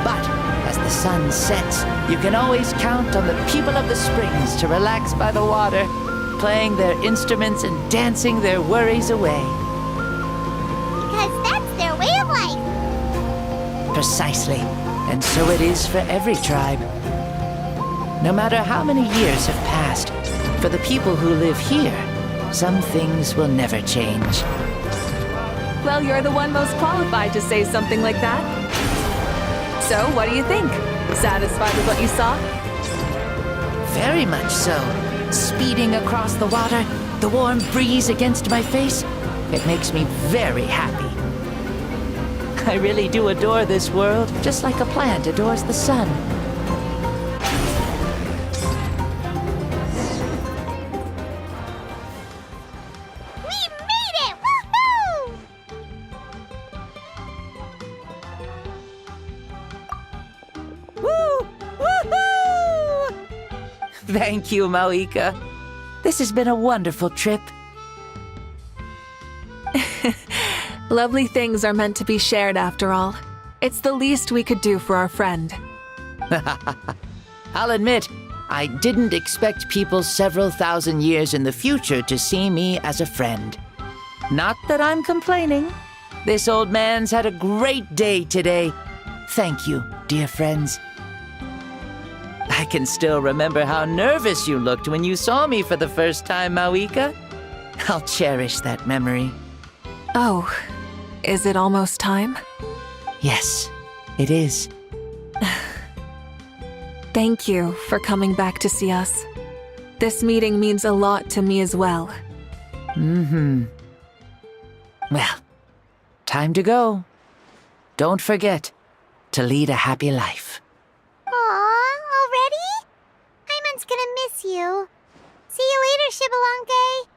but as the sun sets, you can always count on the people of the springs to relax by the water, playing their instruments and dancing their worries away. Because that's their way of life. Precisely. And so it is for every tribe. No matter how many years have passed, for the people who live here, some things will never change. Well, you're the one most qualified to say something like that. So, what do you think? Satisfied with what you saw? Very much so. Speeding across the water, the warm breeze against my face, it makes me very happy. I really do adore this world, just like a plant adores the sun. Thank you, Mavuika. This has been a wonderful trip. Lovely things are meant to be shared after all. It's the least we could do for our friend. I'll admit, I didn't expect people several thousand years in the future to see me as a friend. Not that I'm complaining. This old man's had a great day today. Thank you, dear friends. I can still remember how nervous you looked when you saw me for the first time, Mavuika. I'll cherish that memory. Oh, is it almost time? Yes, it is. Thank you for coming back to see us. This meeting means a lot to me as well. Well, time to go. Don't forget to lead a happy life. Aw, already? Paimon's gonna miss you. See you later, Shibalonke.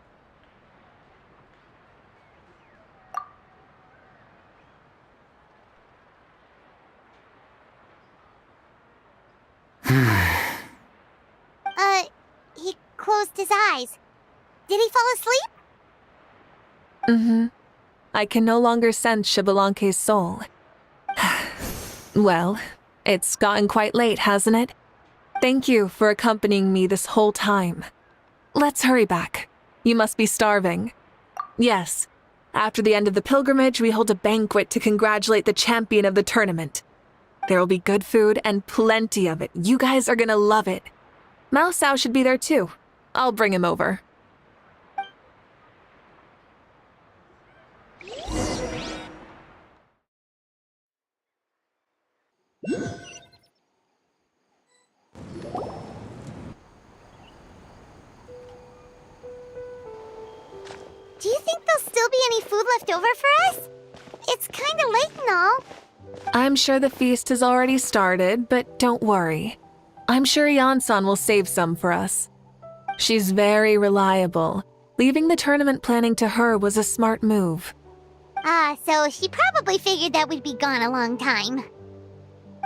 He closed his eyes. Did he fall asleep? Mm-hmm. I can no longer sense Xbalanque's soul. Well, it's gotten quite late, hasn't it? Thank you for accompanying me this whole time. Let's hurry back. You must be starving. Yes. After the end of the pilgrimage, we hold a banquet to congratulate the champion of the tournament. There will be good food and plenty of it. You guys are gonna love it. Mao Sao should be there too. I'll bring him over. Do you think there'll still be any food left over for us? It's kinda late and all. I'm sure the feast has already started, but don't worry. I'm sure Yansan will save some for us. She's very reliable. Leaving the tournament planning to her was a smart move. So she probably figured that we'd be gone a long time.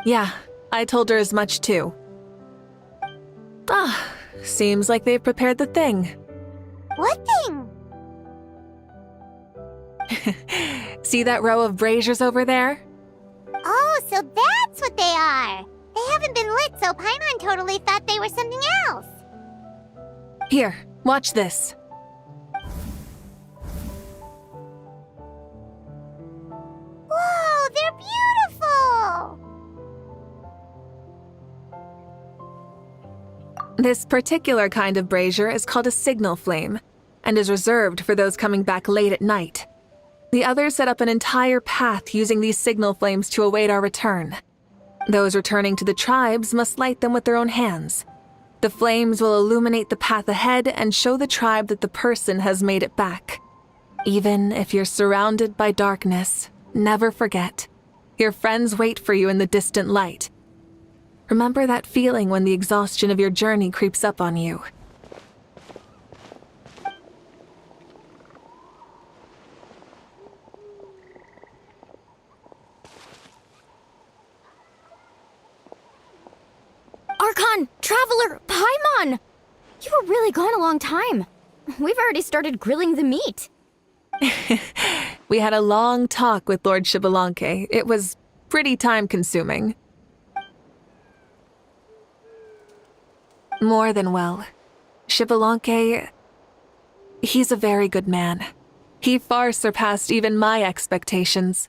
Yeah, I told her as much too. Seems like they've prepared the thing. What thing? See that row of braziers over there? Oh, so that's what they are! They haven't been lit, so Paimon totally thought they were something else. Here, watch this. Whoa, they're beautiful! This particular kind of brazier is called a signal flame, and is reserved for those coming back late at night. The others set up an entire path using these signal flames to await our return. Those returning to the tribes must light them with their own hands. The flames will illuminate the path ahead and show the tribe that the person has made it back. Even if you're surrounded by darkness, never forget. Your friends wait for you in the distant light. Remember that feeling when the exhaustion of your journey creeps up on you. Archon! Traveler! Paimon! You were really gone a long time. We've already started grilling the meat. We had a long talk with Lord Xbalanque. It was pretty time-consuming. More than well. Xbalanque, he's a very good man. He far surpassed even my expectations.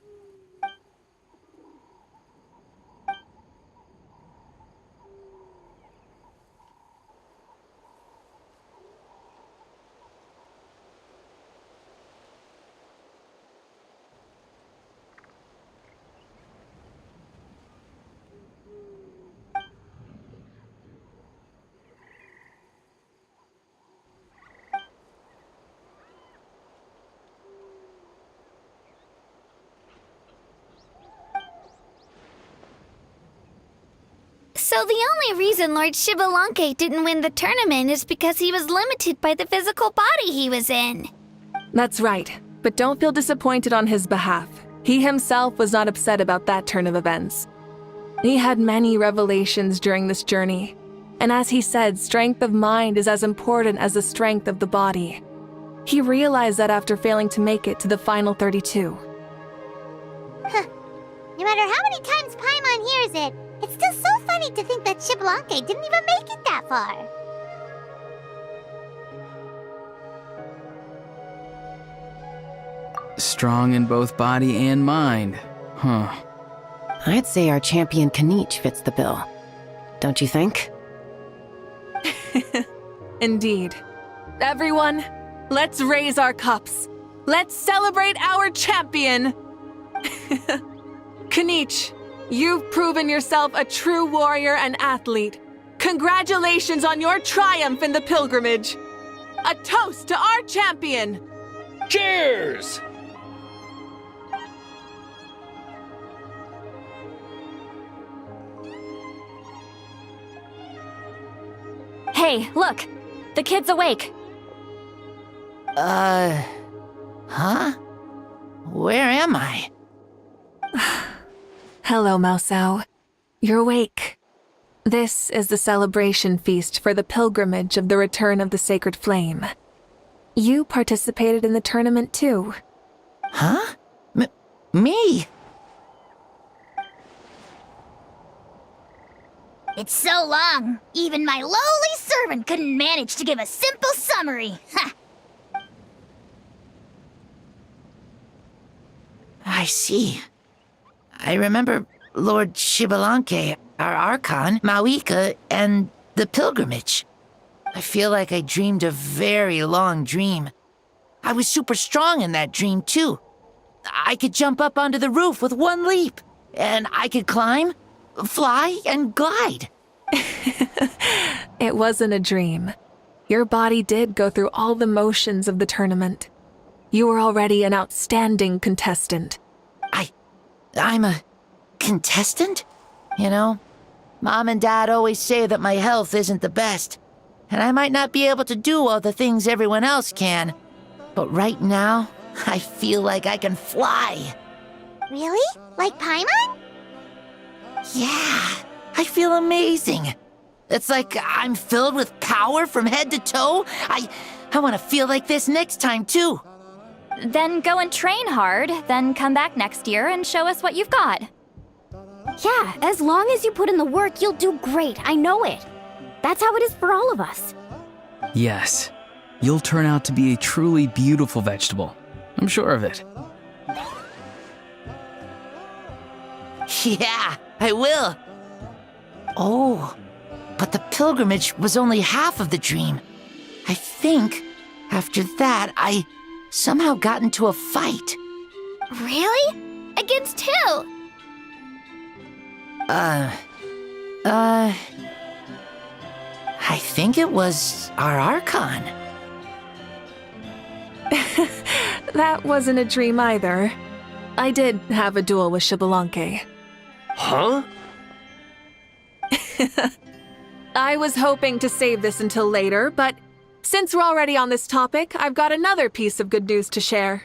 So the only reason Lord Xbalanque didn't win the tournament is because he was limited by the physical body he was in. That's right, but don't feel disappointed on his behalf. He himself was not upset about that turn of events. He had many revelations during this journey, and as he said, strength of mind is as important as the strength of the body. He realized that after failing to make it to the final 32. No matter how many times Paimon hears it, it's still so funny to think that Xbalanque didn't even make it that far. Strong in both body and mind. Huh. I'd say our champion Kanich fits the bill. Don't you think? Indeed. Everyone, let's raise our cups. Let's celebrate our champion! Kanich, you've proven yourself a true warrior and athlete. Congratulations on your triumph in the pilgrimage. A toast to our champion! Cheers! Hey, look! The kid's awake. Huh? Where am I? Hello, Mao Sao. You're awake. This is the celebration feast for the pilgrimage of the return of the sacred flame. You participated in the tournament too. Huh? Me? It's so long, even my lowly servant couldn't manage to give a simple summary. Ha! I see. I remember Lord Shibalanke, our Archon, Mavuika, and the pilgrimage. I feel like I dreamed a very long dream. I was super strong in that dream, too. I could jump up onto the roof with one leap, and I could climb, fly, and glide. It wasn't a dream. Your body did go through all the motions of the tournament. You were already an outstanding contestant. I'm a contestant? You know, Mom and Dad always say that my health isn't the best, and I might not be able to do all the things everyone else can. But right now, I feel like I can fly. Really? Like Paimon? Yeah, I feel amazing. It's like I'm filled with power from head to toe. I want to feel like this next time, too. Then go and train hard, then come back next year and show us what you've got. Yeah, as long as you put in the work, you'll do great. I know it. That's how it is for all of us. Yes, you'll turn out to be a truly beautiful vegetable. I'm sure of it. Yeah, I will. Oh, but the pilgrimage was only half of the dream. I think after that, I somehow got into a fight. Really? Against who? I think it was our Archon. That wasn't a dream either. I did have a duel with Shibalanke. Huh? I was hoping to save this until later, but since we're already on this topic, I've got another piece of good news to share.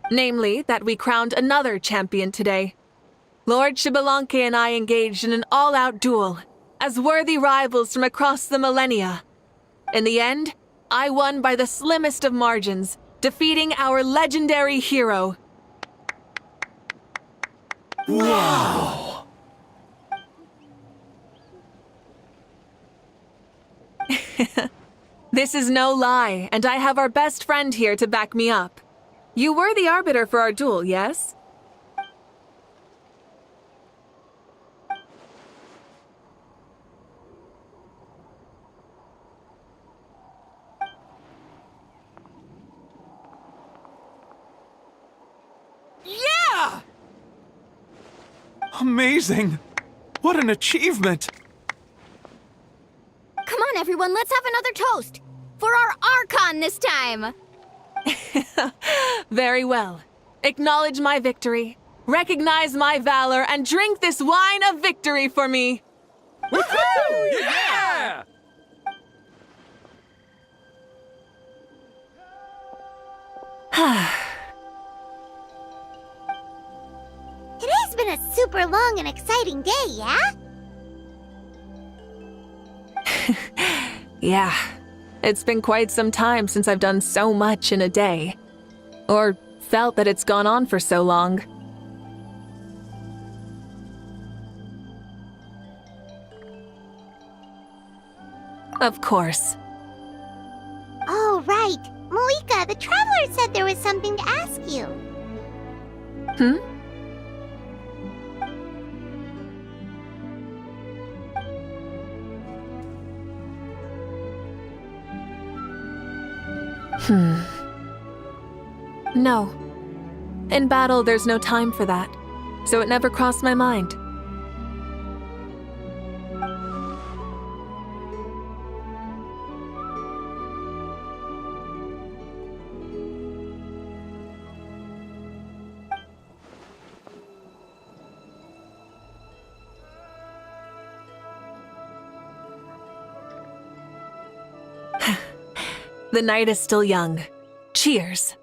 Namely, that we crowned another champion today. Lord Shibalanke and I engaged in an all-out duel, as worthy rivals from across the millennia. In the end, I won by the slimmest of margins, defeating our legendary hero. Wow! This is no lie, and I have our best friend here to back me up. You were the arbiter for our duel, yes? Yeah! Amazing! What an achievement! Come on, everyone, let's have another toast. For our Archon this time. Very well. Acknowledge my victory, recognize my valor, and drink this wine of victory for me. Woohoo! Yeah! Today's been a super long and exciting day, yeah? Yeah, it's been quite some time since I've done so much in a day. Or felt that it's gone on for so long. Of course. Oh, right. Mavuika, the Traveler said there was something to ask you. No. In battle, there's no time for that, so it never crossed my mind. The night is still young. Cheers.